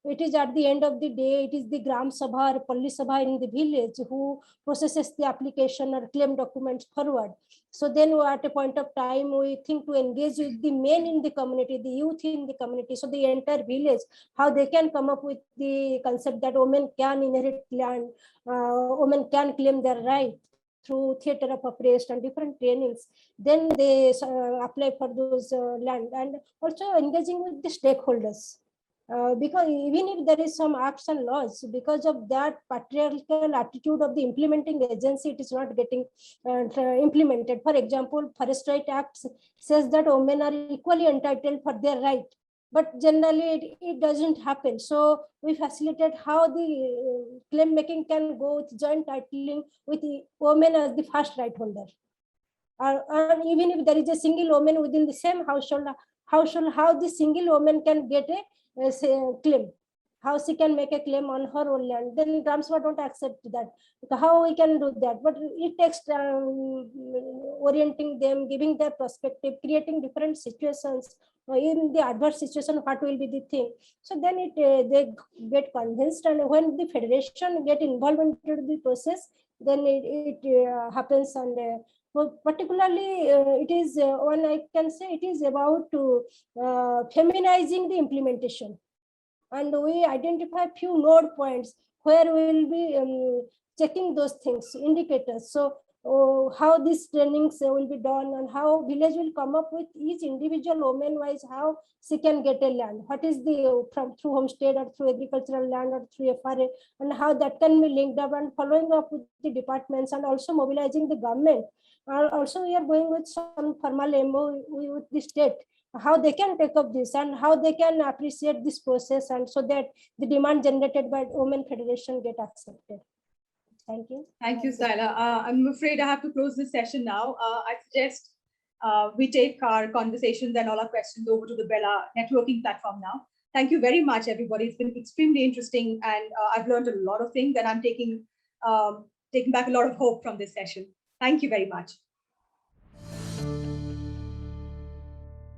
it is at the end of the day, it is the Gram Sabha or Palli Sabha in the village who processes the application or claim documents forward. So then at a point of time, we think to engage with the men in the community, the youth in the community, so the entire village, how they can come up with the concept that women can inherit land, women can claim their right through theater of oppressed and different trainings. Then they apply for those land, and also engaging with the stakeholders. Because even if there is some acts and laws, because of that patriarchal attitude of the implementing agency, it is not getting implemented. For example, Forest Right Act says that women are equally entitled for their right, but generally it doesn't happen. So we facilitate how the claim making can go with joint titling with the women as the first right holder. And even if there is a single woman within the same household, how the single woman can get a claim, how she can make a claim on her own land, then Gram Sabha don't accept that. How we can do that? But it takes orienting them, giving their perspective, creating different situations. In the adverse situation, what will be the thing? So then they get convinced, and when the federation get involved into the process, then it happens. And particularly it is one I can say it is about feminizing the implementation, and we identify few node points where we will be checking those things, indicators. So how these trainings will be done, and how village will come up with each individual woman wise how she can get a land, what is the through homestead or through agricultural land or through FRA, and how that can be linked up, and following up with the departments, and also mobilizing the government. Also we are going with some formal MOU with the state, how they can take up this and how they can appreciate this process, and so that the demand generated by Women Federation get accepted. Thank you. Thank you, Saila. I'm afraid I have to close this session now. I suggest we take our conversations and all our questions over to the Bella networking platform now. Thank you very much, everybody. It's been extremely interesting, and I've learned a lot of things, and I'm taking back a lot of hope from this session. Thank you very much.